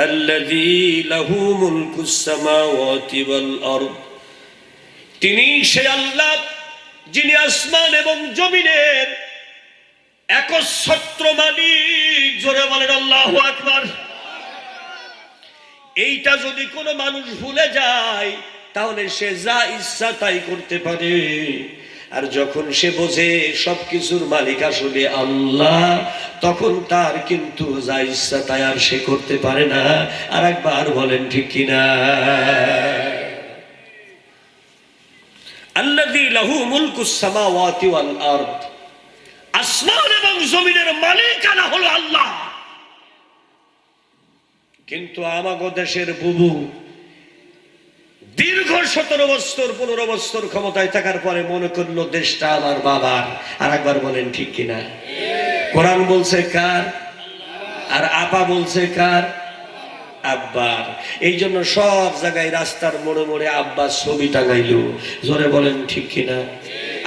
আল্লাযী লাহু মুলকুস সামাওয়াতি ওয়াল আরদ, তিনি সেই আল্লাহ যিনি আসমান এবং জমিনের একচ্ছত্র মালিক। জোরে বলেন আল্লাহু আকবার। এইটা যদি কোনো মানুষ ভুলে যায় তাহলে সে যা ইচ্ছা তাই করতে পারে, আর যখন সে বোঝে সবকিছুর মালিক আসলে আল্লাহ, তখন তার কিন্তু যা ইচ্ছা তাই আর সে করতে পারে না। আর একবার বলেন ঠিক কিনা? আল্লাযী লাহু মুলকুস সামাওয়াতি ওয়াল আরদ, আসমান এবং জমিনের মালিকানা হলো আল্লাহ। কিন্তু আমাগো দেশের বুবু দীর্ঘ 17 বছর 15 বছর ক্ষমতায় থাকার পরে মনে করলো দেশটা আমার বাবার। আর একবার বলেন ঠিক কিনা? কোরআন বলছে কার? আর আপা বলছে কার? আব্বার। এই জন্য সব জায়গায় রাস্তার মোড়ে মোড়ে আব্বার ছবি টাঙাইলো। জোরে বলেন ঠিক কিনা?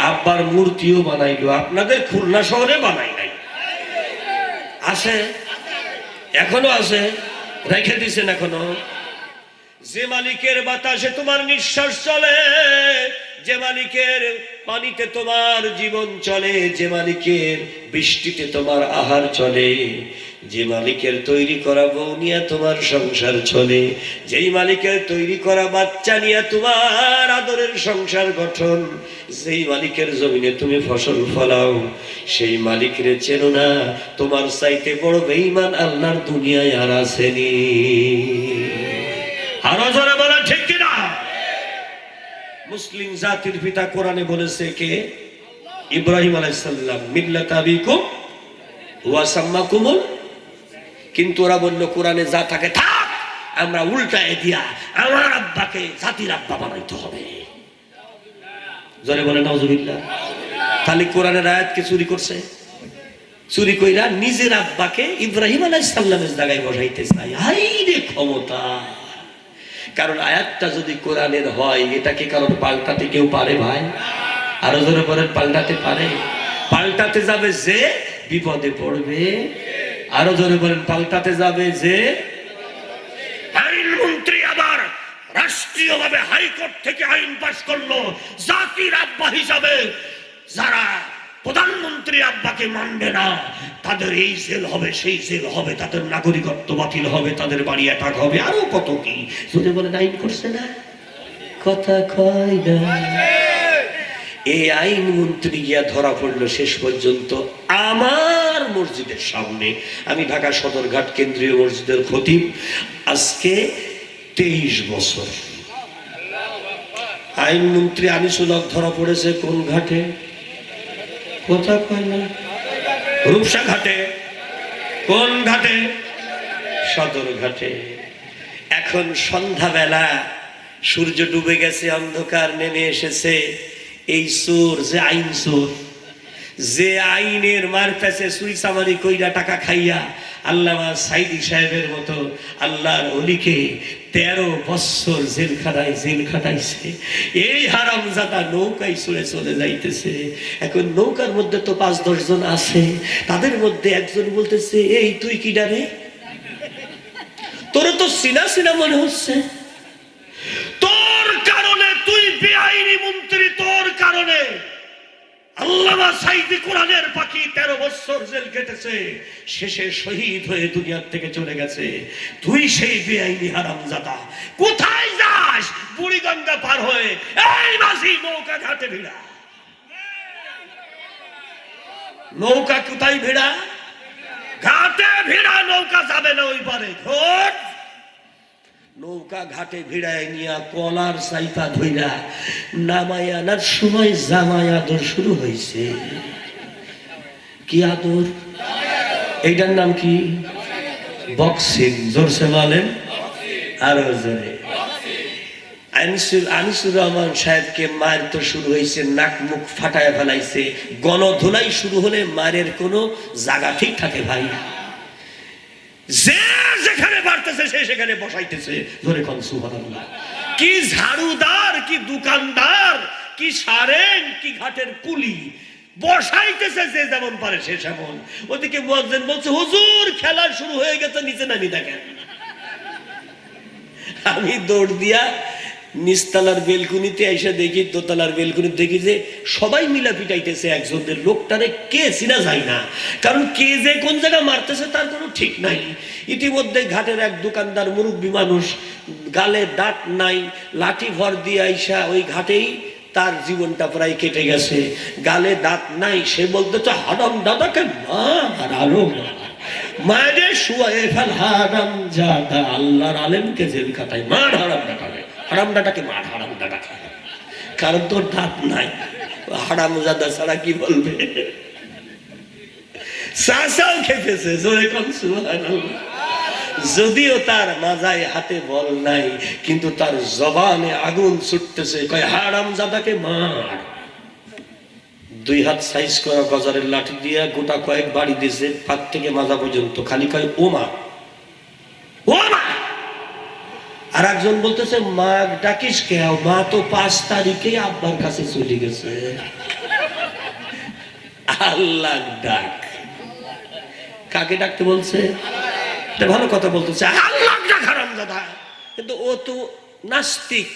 আব্বার মূর্তিও বানাইলো। আপনাদের খুলনা শহরে বানাই নাই? আছে, এখনো আছে, রেখে দিছেন এখনো। যে মালিকের বাতাসে তোমার নিঃশ্বাস চলে, যে মালিকের পানিতে তোমার জীবন চলে, যে মালিকের বৃষ্টিতে তোমার আহার চলে, যে মালিকের তৈরি করা বউ নিয়ে তোমার সংসার চলে, যেই মালিকের তৈরি করা বাচ্চা নিয়ে তোমার আদরের সংসার গঠন, যেই মালিকের জমিনে তুমি ফসল ফলাও, সেই মালিকের চেনো না, তোমার চাইতে বড় বেঈমান আল্লাহর দুনিয়ায় আর আসেনি। আরো জোরে বলা ঠিক কিনা? মুসলিম জাতির পিতা কোরআনে বলেছে কে? ইব্রাহিম আলাইহিস সালাম, মিল্লাত আবিকুম ওয়া সাম্মাকুমুল। কিন্তু ওরা বলল কোরআনে যা থাকে থাক, আমরা উল্টায় দিয়া আমার আব্বাকে জাতির আব্বা বানাইতে হবে। জোরে বলে নাউজুবিল্লাহ। তাহলে কোরআনের আয়াতকে চুরি করছে, চুরি কইরা নিজের আব্বাকে ইব্রাহিম আলাইহিস সালামের জায়গায় বসাইতে চায়। হাই রে ক্ষমতা! কারণ আয়াতটা যদি কোরআনের হয়, এটাকে কারণ পাল্টাতে কেউ পারে ভাই? আরো জোরে বলেন, পাল্টাতে পারে? পাল্টাতে যাবে যে বিপদে পড়বে। আরো জোরে বলেন, পাল্টাতে যাবে যে। আইনমন্ত্রী আবার রাষ্ট্রীয়ভাবে হাইকোর্ট থেকে আইন পাস করলো, জাতির আব্বা হিসাবে যারা প্রধানমন্ত্রী আব্বাকে মানবে না তাদের এই জেল হবে, সেই জেল হবে, তাদের নাগরিকত্ব বাতিল হবে, তাদের বাড়ি অ্যাটাক হবে, আরো কত কি। যদি বলেন আইন করছে না, কথা কয় না। এই আইন মন্ত্রী গিয়া ধরা পড়লো শেষ পর্যন্ত আমার মসজিদের সামনে। আমি ঢাকা সদরঘাট কেন্দ্রীয় মসজিদের খতিব, আজকে 23 বছর। আইনমন্ত্রী আনিসুল হক ধরা পড়েছে কোন ঘাটে? কথা কয় না? রূপসা ঘাটে। কোন ঘাটে? সদর ঘাটে। এখন সন্ধ্যাবেলা, সূর্য ডুবে গেছে, অন্ধকার নেমে এসেছে। এই চোর, যে আইন চোর, যে আইনের মারপ্যাচে সুইসামারি কইরা টাকা খাইয়া আল্লামা সাইদি সাহেবের মতো আল্লাহর ওলিকে 13 বছর জেলখানায় জেল খাটাইছে, এই হারামজাদা নৌকায় চড়ে চলে যাইতেছে। এখন নৌকার মধ্যে তো 5-10 জন আছে, তাদের মধ্যে একজন বলতেছে, এই তুই কি ডারে? তোর তো সিনা সিনা মনে হচ্ছে, তোর কারণে তুই বেআইনি মন্ত্রী, তোর কারণে আল্লামা সাইদি কোরআনের পাখি 13 বছর জেল কেটেছে, শেষে শহীদ হয়ে দুনিয়ার থেকে চলে গেছে। তুই সেই বেআইনি হারামজাদা, কোথায় যাস? বুড়িগঙ্গা পার হয়ে এই মাঝি নৌকা ঘাটে ভিড়া। নৌকা কোথায় ভিড়া? ঘাটে ভিড়া। নৌকা যাবে না ওই পারে। ঘোট নৌকা ঘাটে ভিড়ায় নিয়া কলার সাইফা ধইরা নামাই আনার সময় জামাই আদর শুরু হয়েছে। কি আদর? এইটার নাম কি? বক্সিং। জোরসে বলেন, আরো জোরে। আনিসুর রহমান সাহেবকে মায়ের তো শুরু হয়েছে, নাক মুখ ফাটায় ফেলাইছে। গণধোলাই শুরু হলে মায়ের কোনো জায়গা ঠিক থাকে ভাই? যে যেখানে বাড়তেছে সে সেখানে বসাইতেছে। ধরে কোন সুবহানাল্লাহ। কি ঝাড়ুদার, কি দোকানদার, কি সারেন, কি ঘাটের কুলি, বসাইতেছে যে যেমন পারে সে সেমন। ওদিকে মুয়াজ্জিন বলছে, হুজুর খেলা শুরু হয়ে গেছে, নিচে নামি দেখেন। আমি দৌড় দিয়া নিচতলার বেলকুনিতে এসে দেখি, দোতলার বেলকুনিতে দেখি যে সবাই মিলা পিটাইতেছে একজনের, লোকটারে কে চিনা যায় না, কারণ কে যে কোন জায়গায় মারতেছে তার কোনো ঠিক নাই। ইতিমধ্যে ঘাটের এক দোকানদার মুরব্বী মানুষ, গালে দাঁত নাই, লাঠি ভর দিয়ে আইসা ওই ঘাটেই তার জীবনটা প্রায় কেটে গেছে। গালে দাঁত নাই, সে বলতে তো হারাম দাদাকে মারালো না, মায়ের শুয়ে ফেল হারাম জাদা, আল্লাহর আলেমকে জেল খাটায় মার, হারাম দাদাকে, হারাম দাদাকে মার, হারাম দাদা খায়, কারণ তোর দাঁত নাই। হারাম জাদা ছাড়া কি বলবে? চাচাও খেপেছে, জোরে কোন সুবহানাল্লাহ। যদিও তার মাজায় হাতে বল নাই, কিন্তু তার জবানে আগুন ছুটতেছে, কয় হারাম জাদাকে মার। 2 হাত সাইজ করা গজারের লাঠি দিয়ে গোটা কয়েক বাড়ি দিয়েছে, পাত থেকে মাজা পর্যন্ত, খালি কয় ও মা, ও মা। আর একজন বলতেছে মা ডাকিস কে? মা তো 5 তারিখে আব্বার কাছে চলে গেছে। আল্লাহ ডাক, কাকে ডাকতে বলছে? ভালো কথা বলতেছে, আল্লাহ ডাক হারামজাদা। কিন্তু ও তো নাস্তিক,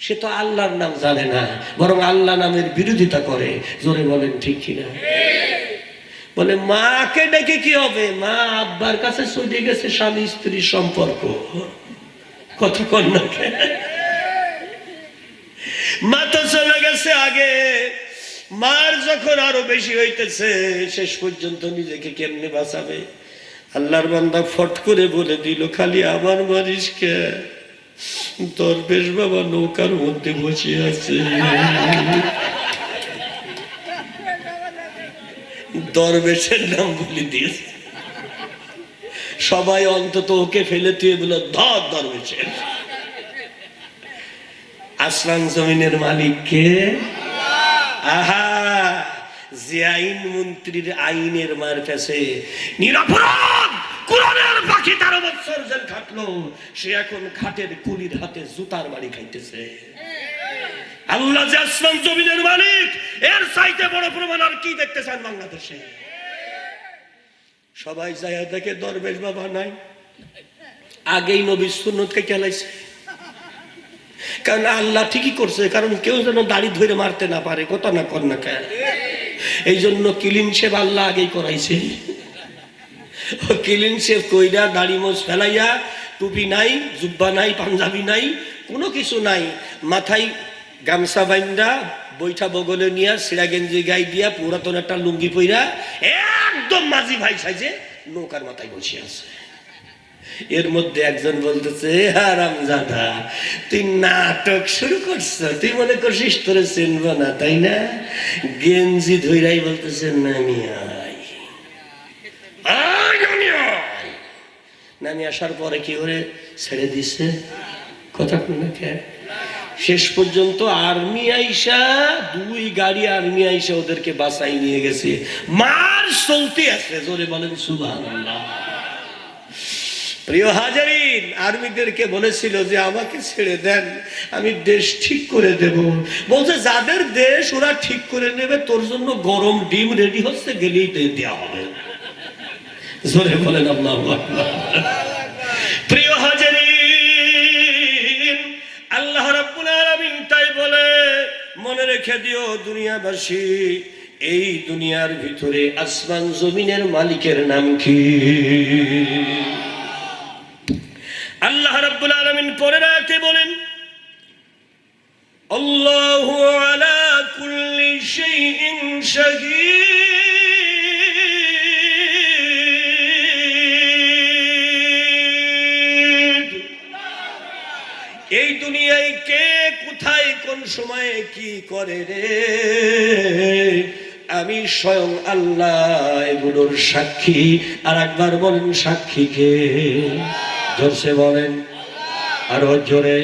সে তো আল্লাহর নাম জানে না, বরং আল্লাহ নামের বিরোধিতা করে। জোরে বলেন ঠিক কিনা? বলে মাকে ডেকে কি হবে, মা আব্বার কাছে চলে গেছে, স্বামী স্ত্রীর সম্পর্ক। কথা কন না, মা তো চলে গেছে আগে, মার যখন আরো বেশি হইতেছে, শেষ পর্যন্ত নিজেকে কেমনে বাঁচাবে? আল্লাহর বান্দা ফট করে বলে দিল, খালি আমার মারিস কে? দরবেশ বাবা নৌকার মধ্যে বসে আছে। দরবেশের নাম বলে দিয়েছে, সবাই অন্তত ওকে ফেলে তুই বলে ধর দরবেশের। আসমান জমিনের মালিক কে? আহা, যে আইন মন্ত্রীর আইনের মার পেছে নিরপরাধ কোরআনের পাখি 13 বছর জেল খাটলো, সে এখন ঘাটের কুলির হাতে জুতার বাড়ি খাইতেছে। আল্লাহ যে আসমান জমিনের মালিক, এর চাইতে বড় প্রমাণ আর কি দেখতে চান বাংলাদেশে? সবাই যায় দেখে দরবেশ বাবা নাই, আগেই নবীর সুন্নত কেটে লাইছে। কারণ আল্লাহ ঠিকই করছে, কারণ কেউ যেন দাড়ি ধরে মারতে না পারে, কথা না কর না কেন, এই জন্য ক্লিন শেভ আল্লাহ আগেই করাইছে। ক্লিন শেভ কইরা দাড়ি মোছ ফেলাইয়া, টুপি নাই, জুব্বা নাই, পাঞ্জাবি নাই, কোনো কিছু নাই, মাথায় গামছা বাইন্দা, বৈঠা বগলে নিয়া, সিরা গেঞ্জি গাই দিয়া, পুরাতন একটা লুঙ্গি পইরা একদম মাঝি ভাই সাইজে নৌকার মাথায় বসে আছে। এর মধ্যে একজন বলতেছে, হারামজাদা তুই নাটক শুরু করছো, তুই মনে করছিস তোরে চিনব না, তাই না? গেঞ্জি ধইরাই বলতেছে নামি আয়, নামি আসার পরে কি করে ছেড়ে দিছে, কথা শুনে কে? শেষ পর্যন্ত আর্মি আইসা, 2 গাড়ি আর্মি আইসা ওদেরকে বাঁচাই নিয়ে গেছে। মার চলতে আছে, জোরে বলেন সুবহানাল্লাহ। প্রিয় হাজারিন, আর্মিদেরকে বলেছিল যে আমাকে ছেড়ে দেন, আমি দেশ ঠিক করে দেব। বলছে যাদের দেশ ওরা ঠিক করে নেবে, তোর জন্য গরম ডিম রেডি হচ্ছে, গেলেই দেওয়া হবে। জোরে বলেন আল্লাহু আকবার। প্রিয় হাজারিন, আল্লাহ রাব্বুল আলামিন তাই বলে, মনে রেখে দিও দুনিয়াবাসী, এই দুনিয়ার ভিতরে আসমান জমিনের মালিকের নাম কি? আল্লাহ রাব্বুল আলামিন পরে রাতে বলেন, আল্লাহু আলা কুল্লি শাইইন শাহীদ। এই দুনিয়ায় কে কোথায় কোন সময়ে কি করে রে, আমি স্বয়ং আল্লাহ এগুলোর সাক্ষী। আর একবার বলেন সাক্ষী কে? জোরসে বলেন, আরো জোরে।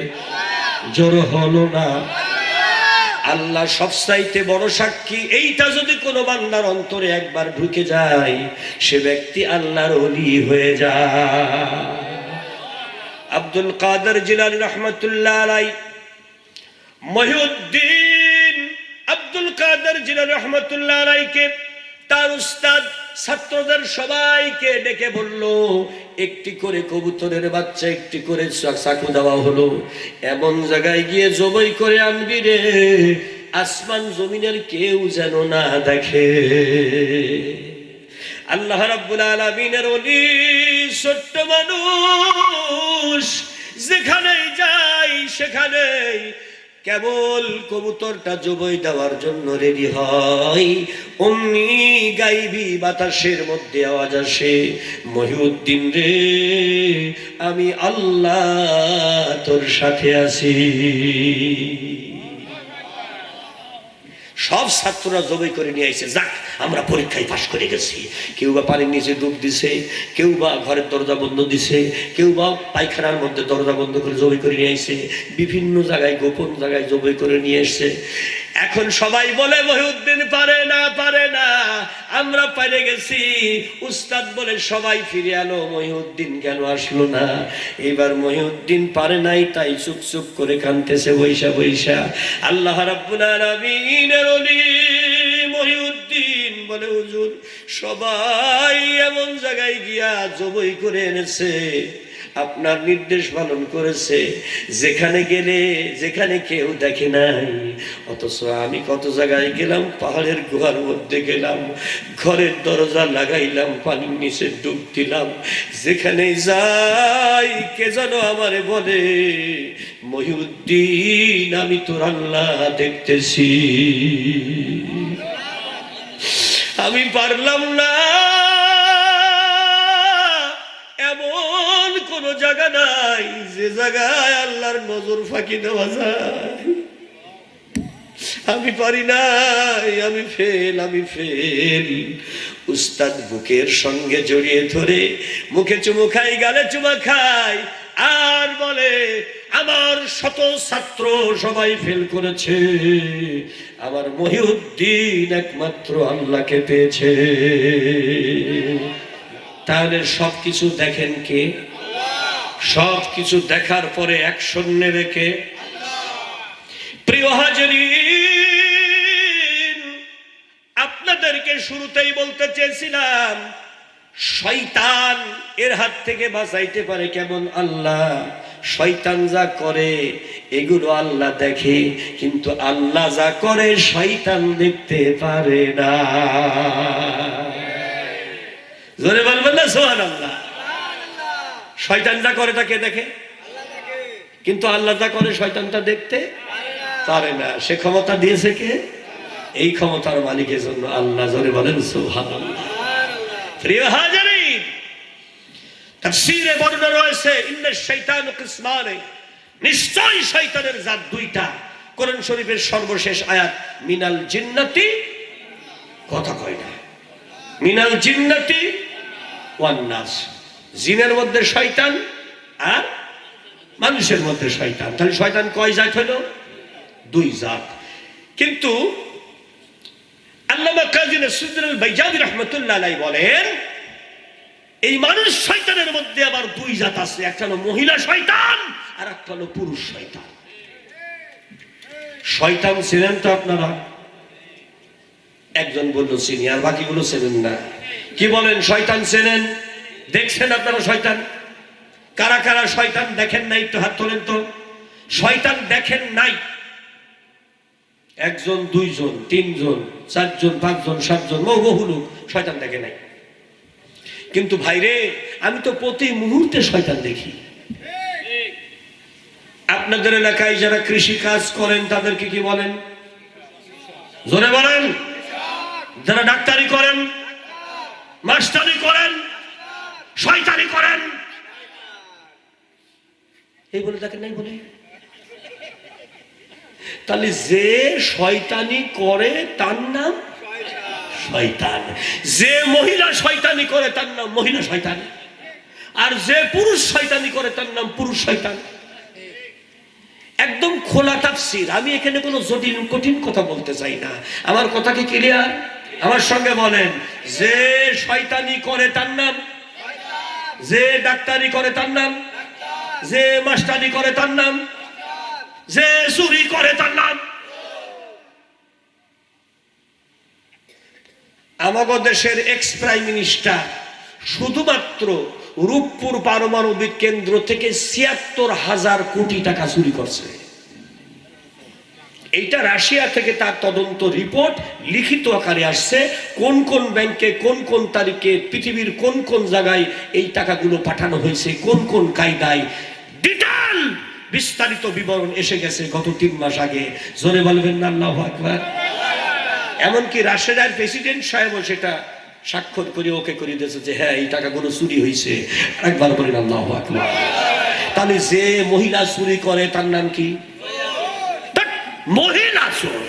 জোর হলো না? আল্লাহ সবচাইতে বড় সাক্ষী। এইটা যদি কোনো বান্দার অন্তরে একবার ঢুকে যায়, সে ব্যক্তি আল্লাহর ওলি হয়ে যায়। আব্দুল কাদের জিলানী রহমাতুল্লাহ আলাইহি, মহিউদ্দিন আব্দুল কাদের জিলানী রহমাতুল্লাহ আলাইহিকে তার উস্তাদ ছাত্রদের সবাইকে ডেকে বলল, একটি করে কবুতরের বাচ্চা, একটি করে চাকু দেওয়া হলো, এমন জায়গায় গিয়ে জবাই করে আনবি রে, আসমান জমিনের কেউ যেন না দেখে। আল্লাহ রাব্বুল আলামিনের ওলি ছোট্ট মানুষ, যেখানেই যাই সেখানেই কেবল কবুতরটা জবাই দেওয়ার জন্য রেডি হয়, অমনি গাইবি বাতাসের মধ্যে আওয়াজ আসে, মহিউদ্দিন রে, আমি আল্লাহ তোর সাথে আছি। সব ছাত্ররা জবাই করে নিয়ে আইছে, যাক আমরা পরীক্ষায় পাশ করে গেছি। কেউ বা পানির নিচে ডুব দিছে, কেউ বা ঘরের দরজা বন্ধ দিছে, কেউ বা পায়খানার মধ্যে দরজা বন্ধ করে জবাই করে নিয়ে আইছে, বিভিন্ন জায়গায় গোপন জায়গায় জবাই করে নিয়ে এসছে। এখন সবাই বলে মহিউদ্দিন পারে না, পারে না, আমরা পেরে গেছি। উস্তাদ বলে সবাই ফিরে এলো, মহিউদ্দিন কেন আসলো না? এবার মহিউদ্দিন পারে নাই, তাই চুপ চুপ করে কাঁদতেছে বৈশা বৈশা। আল্লাহ রাব্বুল আলামিনের ওলি মহিউদ্দিন বলে, হুজুর সবাই এমন জায়গায় গিয়া জবাই করে এনেছে, আপনার নির্দেশ পালন করেছে, যেখানে গেলে যেখানে কেউ দেখে নাই। অথচ আমি কত জায়গায় গেলাম, পাহাড়ের গুহার মধ্যে গেলাম, ঘরের দরজা লাগাইলাম, পানির নিচে ডুব দিলাম, যেখানে যাই কে যেন আমারে বলে, মহিউদ্দিন আমি তোর আল্লাহ দেখতেছি। আমি পারলাম না, এমন কোন জায়গা নাই যে জায়গায় আল্লাহর নজর ফাঁকি দেওয়া যায়। আমি পারি নাই, আমি ফেল, আমি ফেল। উস্তাদ বুকের সঙ্গে জড়িয়ে ধরে মুখে চুমু খাই, গালে চুমা খাই, আর বলে, আমার শত ছাত্র সবাই ফেল করেছে, আমার মহিউদ্দিন একমাত্র আল্লাহকে পেয়েছে। তাহলে সবকিছু দেখেন কে? সবকিছু দেখার পরে অ্যাকশন নেবে কে? প্রিয় হাজিরিন, আপনাদেরকে শুরুতেই বলতে চেয়েছিলাম, শয়তান এর হাত থেকে বাঁচাইতে পারে কেমন আল্লাহ। শয়তান যা করে এগুলো আল্লাহ দেখে, কিন্তু আল্লাহ যা করে শয়তান দেখতে পারে না। জোরে বলবেন না সুবহানাল্লাহ? শয়তান যা করে তাকে দেখে, কিন্তু আল্লাহ যা করে শয়তানটা দেখতে পারে না। সে ক্ষমতা দিয়েছে কে? এই ক্ষমতার মালিকের জন্য আল্লাহ। জোরে বলেন সুবহানাল্লাহ। প্রিয় হাজিরিন, তাফসীরে বর্ণনা রয়েছে, ইন্নাশ শাইতানু কিসমানে, নিশ্চয়ই শয়তানের জাত দুইটা। কোরআন শরীফের সর্বশেষ আয়াত, মিনাল জিন্নাতি, কথা কয় না, মিনাল জিন্নাতি ওয়ান নাস, জিনের মধ্যে শয়তান আর মানুষের মধ্যে শয়তান। তাহলে শয়তান কয় জাত হলো? দুই জাত। কিন্তু আল্লামা কাজী নসরুদ্দিন আল বাইজাবি রাহমাতুল্লাহ আলাইহি বলেন, এই মানুষ শয়তানের মধ্যে আবার দুই জাত আছে, একটা হলো মহিলা শয়তান আর একটা হলো পুরুষ শয়তান। শয়তান ছিলেন তো আপনারা? একজন বলল চিনি, আর বাকিগুলো চেনেন না। কি বলেন, শয়তান চেনেন? দেখছেন আপনারা শয়তান? কারা কারা শয়তান দেখেন নাই একটু হাত তোলেন তো। শয়তান দেখেন নাই? একজন, দুইজন, তিনজন, চারজন, পাঁচজন, সাতজন, বহু লোক শয়তান দেখে নাই। কিন্তু ভাইরে, আমি তো প্রতি মুহূর্তে শয়তান দেখি। আপনাদের এলাকায় যারা কৃষি কাজ করেন তাদেরকে কি বলেন? জোরে বলেন। যারা ডাক্তারি করেন, মাস্টারি করেন, শয়তানি করেন, এই বলে দেখেন নাই বলে? তাহলে যে শয়তানি করে তার নাম শয়তান, যে মহিলা শয়তানি করে তার নাম মহিলা শয়তান, আর যে পুরুষ শয়তানি করে তার নাম পুরুষ শয়তান। একদম খোলা তাফসীর। আমি এখানে কোনো জটিল কঠিন কথা বলতে চাই না। আমার কথা কি ক্লিয়ার? আমার সঙ্গে বলেন, যে শয়তানি করে তার নাম, যে ডাক্তারি করে তার নাম, যে মাস্টারি করে তার নাম, যে চুরি করে তার নাম। আমাদের দেশের এক্স প্রাইম মিনিস্টার শুধুমাত্র রূপপুর পারমাণবিক কেন্দ্র থেকে ৭৬,০০০ কোটি টাকা চুরি করছে। এইটা রাশিয়া থেকে তার তদন্ত রিপোর্ট লিখিত আকারে আসছে। কোন কোন ব্যাংকে কোন কোন তারিখে পৃথিবীর কোন কোন জায়গায় এই টাকাগুলো পাঠানো হয়েছে, কোন কোন কায়দায়, ডিটেইল বিস্তারিত বিবরণ এসে গেছে গত ৩ মাস আগে। জোরে বলবেন না আল্লাহু আকবার। এমনকি রাশিয়ার প্রেসিডেন্ট সাহেবও সেটা স্বাক্ষর করে ওকে করে দিয়েছে যে হ্যাঁ এই টাকাগুলো চুরি হয়েছে। একবার বলেন আল্লাহু আকবার। তাহলে যে মহিলা চুরি করে তার নাম কি? মহিলা চোর।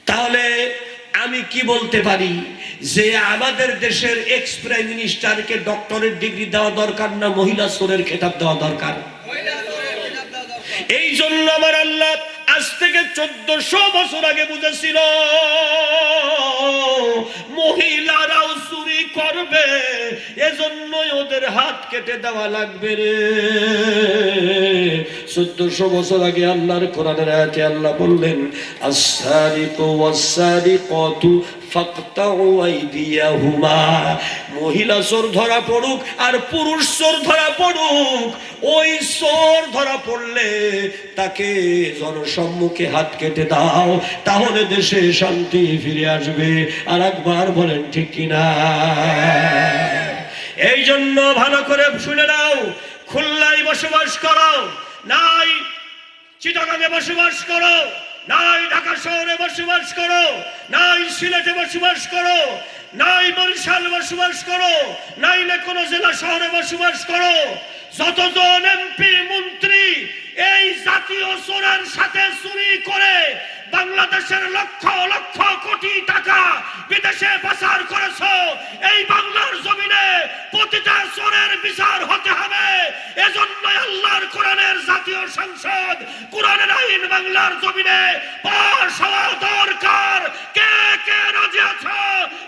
তাহলে আমি কি বলতে পারি যে আমাদের দেশের এক্স প্রাইম মিনিস্টারকে ডক্টরেট ডিগ্রি দেওয়া দরকার না মহিলা চোরের খেতাব দেওয়া দরকার? এই জন্য আমার আল্লাহ আজ থেকে ১৪০০ বছর আগে বুঝেছিল মহিলারাও চুরি করবে, এজন্যই ওদের হাত কেটে দেওয়া লাগবে রে। ১৪০০ বছর আগে আল্লাহর কোরআনের আয়াতে আল্লাহ বললেন আস-সারিকু ওয়াস-সারিকাতু ফাকতাউ আইদিয়াহুমা। মহিলা চোর ধরা পড়ুক আর পুরুষ চোর ধরা পড়ুক, ওই চোর ধরা পড়লে তাকে জনসম্মুখে হাত কেটে দাও, তাহলে দেশে শান্তি ফিরে আসবে। আর একবার বলেন ঠিক কিনা? এই জন্য ভালো করে শুনে নাও, খুলনায় বসবাস করো নাই চিটাগাঙে বসবাস করো নাই ঢাকা শহরে বসবাস করো নাই সিলেটে বসবাস করো নাই বরিশাল বসবাস করো নাই না কোনো জেলা শহরে বসবাস করো, যতজন এমপি মন্ত্রী এই জাতীয় চোরের সাথে চুরি করে বাংলাদেশের লক্ষ লক্ষ কোটি টাকা বিদেশে পাচার করেছো, এই বাংলার জমিনে প্রতিটা চোরের বিচার হতে হবে। এজন্য আল্লাহর কোরআনের জাতীয় সংসদ কোরআনের আইন বাংলার জমিনে পাশ হওয়া দরকার। কে কে রাজি আছো?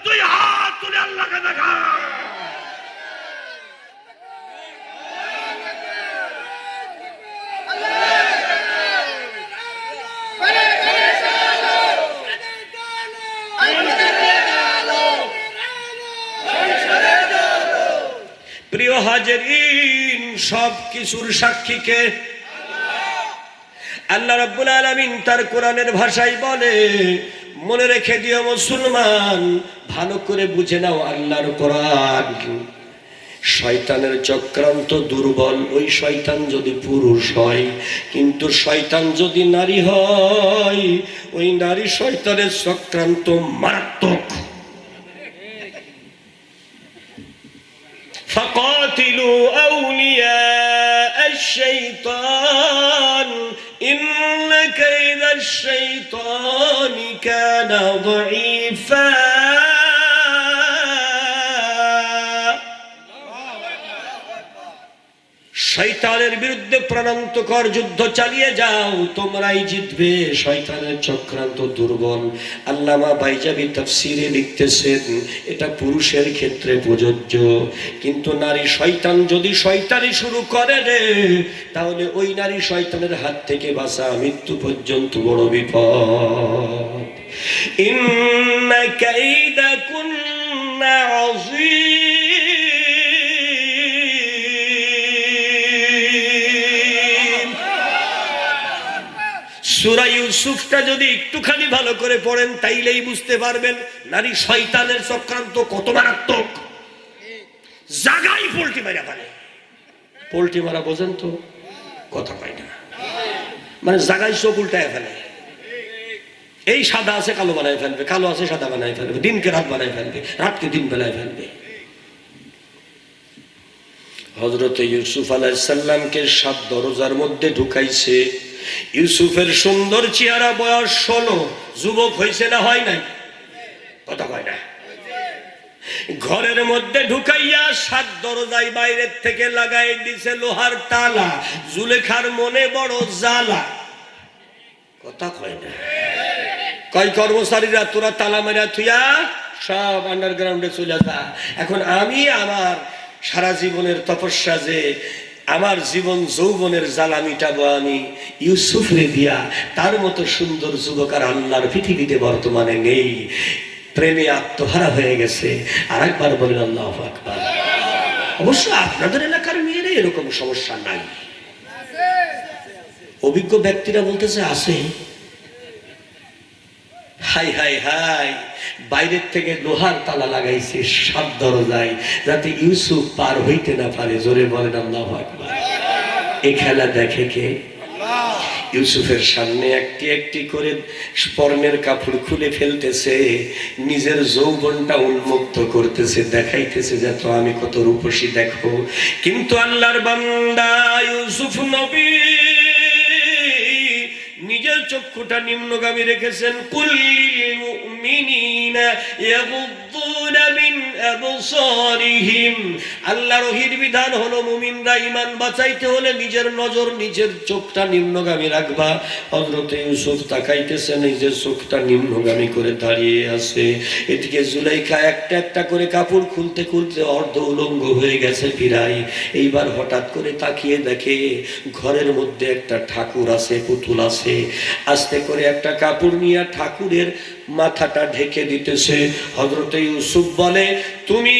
তুই হাত তুলে আল্লাহকে দেখা। প্রিয় হাজিরিন, সব কিছুর সাক্ষীকে আল্লাহ রাব্বুল আলামিন তার কোরআনের ভাষায় বলে, মনে রেখে দিও মুসলমান, ভালো করে বুঝে নাও আল্লাহর কোরআন। শয়তানের চক্রান্ত দুর্বল, ওই শয়তান যদি পুরুষ হয়, কিন্তু শয়তান যদি নারী হয়, ওই নারী শয়তানের চক্রান্ত মারাত্মক। فقاتلوا أولياء الشيطان إن كيد الشيطان كان ضعيفا। শয়তানের বিরুদ্ধে প্রাণান্তকর যুদ্ধ চালিয়ে যাও, তোমরাই জিতবে। শয়তানের চক্রান্ত দুর্বল। আল্লামা বাইজাবি তাফসিরে লিখতেছেন এটা পুরুষের ক্ষেত্রে প্রযোজ্য, কিন্তু নারী শয়তান যদি শয়তানি শুরু করে রে, তাহলে ওই নারী শয়তানের হাত থেকে বাঁচা মৃত্যু পর্যন্ত বড় বিপদ। ইন্না কাইদাকুন্না আযীম। সূরা ইউসুফটা যদি একটুখানি ভালো করে পড়েন তাইলেই বুঝতে পারবেন নারী শয়তানের চক্রান্ত কত মারাত্মক। জাগাই পোল্টি মারা ফেলে। পোল্টি মারা বোঝেন তো? কথা পাই না, মানে জাগাই চোখ উল্টায় ফেলে। এই সাদা আছে কালো বানায় ফেলবে, কালো আছে সাদা বানায় ফেলবে, দিনকে রাত বানায় ফেলবে, রাতকে দিন বেলায় ফেলবে। হযরত ইউসুফ আলাইহিস সালামকে ৭ দরজার মধ্যে ঢুকাইছে। ইউসুফের সুন্দর চেহারা, বয়স ১৬, যুবক হয়েছে না হয় নাই? কথা কয় না। ঘরের মধ্যে ঢুকাইয়া ৭ দরজায় বাইরের থেকে লাগাই দিছে লোহার তালা। জুলেখার মনে বড় জ্বালা। কথা কয় না। কয় কর্মচারীরা তোরা তালা মেরা থুইয়া সব আন্ডারগ্রাউন্ডে চলে যা। এখন আমি আমার সারা জীবনের তপস্যা যে আমার জীবন যৌবনের জ্বালা মিটাবো আমি ইউসুফরে দিয়া। তার মতো সুন্দর যুবক আর আল্লাহর পৃথিবীতে বর্তমানে নেই। প্রেমে আত্মহারা হয়ে গেছে। আর একবার বলেন আল্লাহু আকবার। অবশ্য আপনাদের এলাকার মেয়েরা এরকম সমস্যা নাই। অভিজ্ঞ ব্যক্তিরা বলতেছে আছে। হাই হাই হাই, বাইরের থেকে লোহার তালা লাগাইছে 7 দরজায়, যাতে ইউসুফ পার হইতে না পারে। জোরে বলেন আল্লাহু আকবার। এই খেলা দেখে কে? ইউসুফের সামনে একটি একটি করে পরনের কাপড় খুলে ফেলতেছে, নিজের যৌবনটা উন্মুক্ত করতেছে, দেখাইতেছে যে তো আমি কত রূপসী দেখো। কিন্তু আল্লাহর বান্দা ইউসুফ নবী নিজের চক্ষুটা নিম্নগামী রেখেছেন। কুল্লিল মুমিনিনা ইয়াগুদ্দুনা মিন আবসারিহিম। আল্লাহর ওহীর বিধান হলো মুমিনরা ঈমান বাঁচাইতে হলে নিজের নজর, নিজের চোখটা নিম্নগামী রাখবা। হযরত ইউসুফ তাকাইতেছে, নিজের চোখটা নিম্নগামী করে দাঁড়িয়ে আছে। এদিকে জুলাইখা একটা একটা করে কাপড় খুলতে খুলতে অর্ধ উলঙ্গ হয়ে গেছে প্রায়। এইবার হঠাৎ করে তাকিয়ে দেখে ঘরের মধ্যে একটা ঠাকুর আছে, পুতুল আছে। আস্তে করে একটা কাপড় নিয়ে ঠাকুরের মাথাটা ঢেকে দিতেছে। হযরত ইউসুফ বলে, তুমি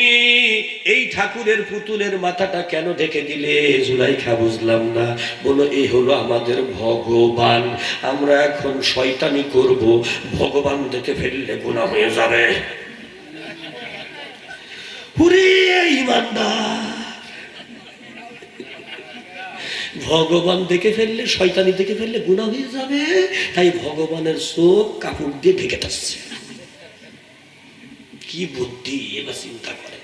এই ঠাকুরের পুতুলের মাথাটা কেন ঢেকে দিলে? জুলাইখা বুঝলাম না। বলো, এই হলো আমাদের ভগবান, আমরা এখন শয়তানি করব, ভগবান দেখে ফেললে গুনাহ হয়ে যাবে। ওরে ঈমানদার, ভগবান দেখে ফেললে, শয়তানি দেখে ফেললে গুনাহ হয়ে যাবে, তাই ভগবানের চোখ কাপড় দিয়ে ঢেকে থাকছে। কি বুদ্ধি! এবার চিন্তা করে,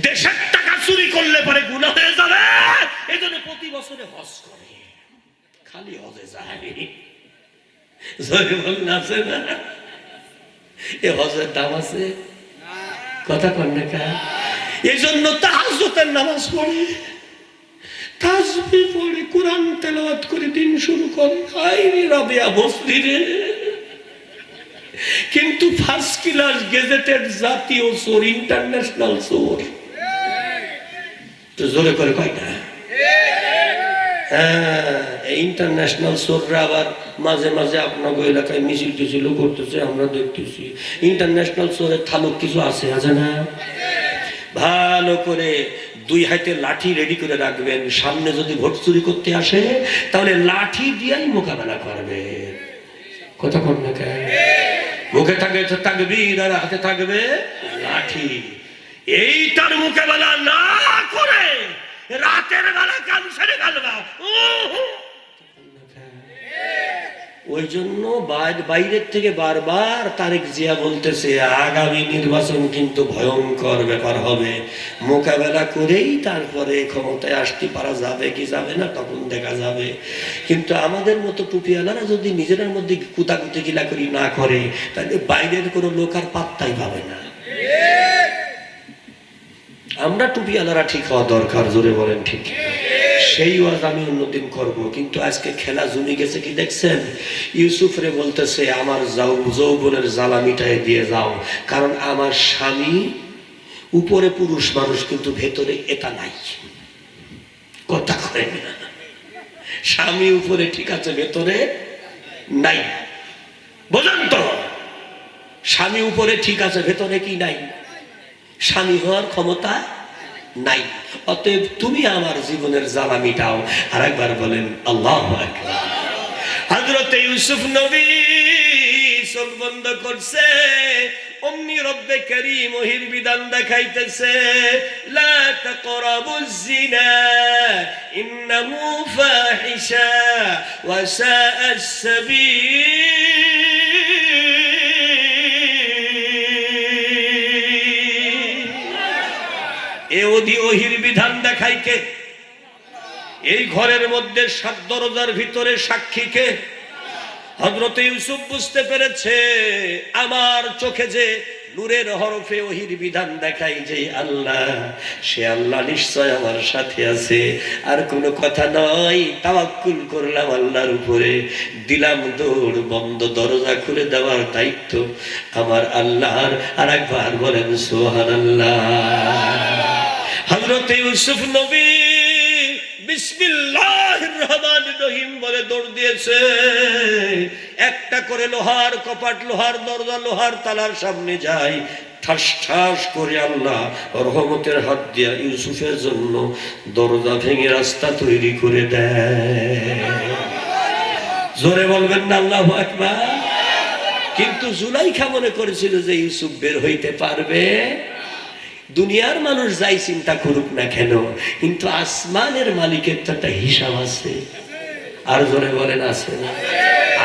দেশের টাকা চুরি করলে পরে গুনাহ হয়ে যাবে, এই জন্য প্রতি বছরে হজ করে, খালি হজে যায়। আছে না, এ হজের দাম আছে, কথা কন না কা? এই জন্য তাহাজ্জুদের নামাজ পড়ে, তাসবিহ পড়ে, কোরআন তেলাওয়াত করে দিন শুরু করে। হায় রে রাবিয়া বসরি রে! কিন্তু ফার্স্ট ক্লাস গেজেটেড জাতীয় চোর, ইন্টারন্যাশনাল চোর। তো জোরে করে কয় না? হ্যাঁ, ইন্টারন্যাশনাল চোররা আবার মাঝে মাঝে আপনাকে এলাকায় মিছিল টিছিল করতেছে, আমরা দেখতেছি। ইন্টারন্যাশনাল চোরের থালুক কিছু আছে, আছে না? ভালো করে 2 হাতে লাঠি রেডি করে রাখবেন। সামনে যদি ভোট চুরি করতে আসে, তাহলে লাঠি দিয়েই মোকাবেলা করবে। কথা কন না কেন? মুখে থাকবে তাকবীর আর হাতে থাকবে লাঠি। এইটার মোকাবেলা না করে রাতের বেলা কান ছেড়ে ফেলবা। ওই জন্য বাইরের থেকে বারবার তারেক জিয়া বলতেছে, আগামী নির্বাচন কিন্তু ভয়ঙ্কর ব্যাপার হবে, মোকাবেলা করেই তারপরে ক্ষমতায় আসতে পারা যাবে কি যাবে না তখন দেখা যাবে। কিন্তু আমাদের মতো টুপিওয়ালারা যদি নিজেদের মধ্যে কুতাকুতি কিলাকুলি না করে, তাহলে বাইরের কোনো লোক আর পাত্তাই পাবে না। আমরা টুপিওয়ালারা ঠিক হওয়া দরকার, জোরে বলেন ঠিক? সেই ওয়াজ আমি অন্যদিন করব। কিন্তু আজকে খেলা জমে গেছে কি দেখছেন? ইউসুফরে বলতেছে, আমার যৌবনের জ্বালা মিটাই দিয়ে যাও, কারণ আমার স্বামী উপরে পুরুষ মানুষ, কিন্তু ভেতরে এটা নাই। কথা কয় না? স্বামী উপরে ঠিক আছে, ভেতরে নাই। বোঝেন তো? স্বামী উপরে ঠিক আছে, ভেতরে কি নাই? স্বামী হওয়ার ক্ষমতা নাই। অতএব তুমি আমার জীবনের জ্বালা মিটাও। আর একবার বলেন আল্লাহু আকবার। হযরত ইউসুফ নবী চোখ বন্ধ করছে, অমনি রব্বে কারীম ওহীর বিধান দেখাইতেছে, লা তাকরাবুজ জিনা ইন্নাহু ফাহিশা ওয়া সাআস সাবিল। ওহীর বিধান দেখাইকে এই ঘরের মধ্যে 7 দরজার ভিতরে সাক্ষীকে? হযরত ইউসুফ বুঝতে পেরেছে, আমার চোখে যে নূরের হরফে ওহীর বিধান দেখাই যে আল্লাহ, সে আল্লাহ নিশ্চয় আমার সাথে আছে। আর কোনো কথা নয়, তাওয়াক্কুল করলাম আল্লাহর উপরে, দিলাম দৌড়, বন্ধ দরজা খুলে দেওয়ার দায়িত্ব আমার আল্লাহর। আর একবার বলেন সুবহানাল্লাহ। হযরত ইউসুফ নবী বিসমিল্লাহির রহমানির রহিম বলে দৌড় দিয়েছে। একটা করে লোহার কপাট, লোহার দরজা, লোহার তালার সামনে যায়। ঠাস ঠাস করে আল্লাহ রহমতের হাত দিয়া ইউসুফের জন্য দরজা ভেঙে রাস্তা তৈরি করে দেয়। জোরে বলবেন না আল্লাহু আকবার। কিন্তু জুলাইখা মনে করেছিল যে ইউসুফ বের হইতে পারবে। দুনিয়ার মানুষ যাই চিন্তা করুক না কেন, কিন্তু আসমানের মালিকের তো একটা হিসাব আছে। আর জোরে বলেন আছে না?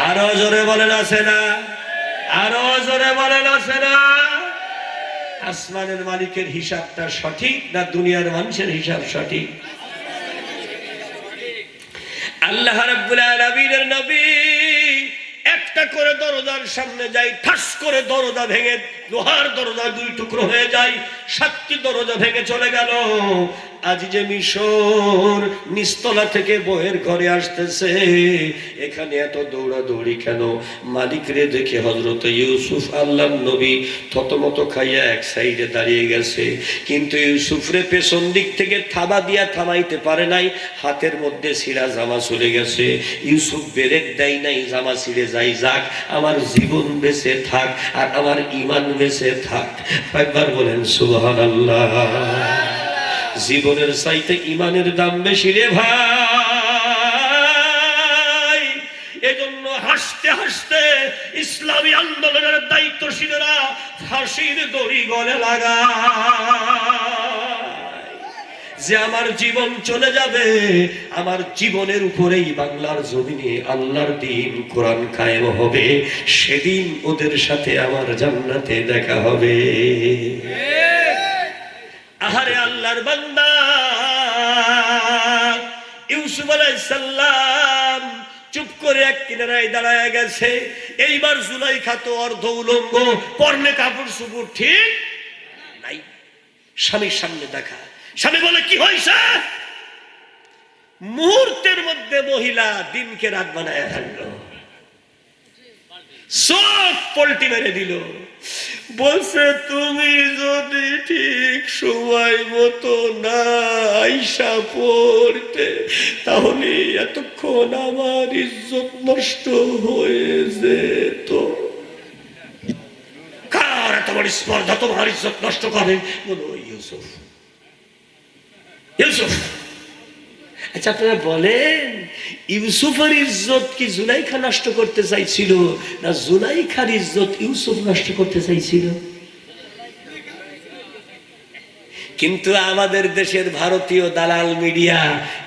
আরো জোরে বলেন আছে না? আরো জোরে বলেন আছে না? আসমানের মালিকের হিসাবটা সঠিক না দুনিয়ার মানুষের হিসাব সঠিক? আল্লাহ রাব্বুল আলামিনের নবী একটা করে দরজার সামনে যাই, ঠাস করে দরজা ভেঙে, লোহার দরজা দুই টুকরো হয়ে যায়, 7টি দরজা ভেঙে চলে গেল। আজ যে মিশর নিস্তলা থেকে বইয়ের ঘরে আসতেছে, এখানে এত দৌড়াদৌড়ি কেন? মালিক রে দেখে হযরত ইউসুফ আল্লাহর নবী থতমত খাইয়া এক সাইডে দাঁড়িয়ে গেছে। কিন্তু ইউসুফ রে পেছন দিক থেকে থাবা দিয়া থামাইতে পারে নাই। হাতের মধ্যে ছিঁড়া জামা চলে গেছে। ইউসুফ ব্রেক দেয় নাই, জামা ছিঁড়ে যাই যাক, আমার জীবন বেঁচে থাক আর আমার ঈমান বেঁচে থাক। একবার বলেন সুবহানাল্লাহ। জীবনের চাইতে ঈমানের দাম বেশি রে ভাই। এজন্য হাসতে হাসতে ইসলামী আন্দোলনের দায়িত্বশীলরা ফাঁসির দড়ি গলে লাগায় যে আমার জীবন চলে যাবে, আমার জীবনের উপরেই বাংলার জমিনে আল্লাহর দ্বীন কোরআন কায়েম হবে। সেদিন ওদের সাথে আমার জান্নাতে দেখা হবে। আহারে আল্লাহর বান্দা, ইউসুফ আলাইহিস সালাম চুপ করে এক কিনারায় দাঁড়ায় গেছে। এইবার জুলাইখা তো অর্ধ উলঙ্গ, পরনে কাপড় চোপড় ঠিক নাই। স্বামীর সামনে দেখা। স্বামী বলে কি হয়েছে? মুহূর্তের মধ্যে মহিলা দিনকে রাত বানায় ফেললো, সব পল্টি মেরে দিল। বলছে তুমি যদি ঠিক সময় মতো না আইসা পড়তে, তাহলে এতক্ষণ আমার ইজ্জত নষ্ট হয়ে যেত। কার এত বড় স্পর্ধা তোমার ইজ্জত নষ্ট করে? বলো ইউসুফ। ইউসুফ, আচ্ছা আপনারা বলেন, ইউসুফের ইজ্জত কি জুলাইখা নষ্ট করতে চাইছিল, না জুলাইখার ইজ্জত ইউসুফ নষ্ট করতে চাইছিল? কিন্তু আমাদের দেশের ভারতীয় দালাল মিডিয়া,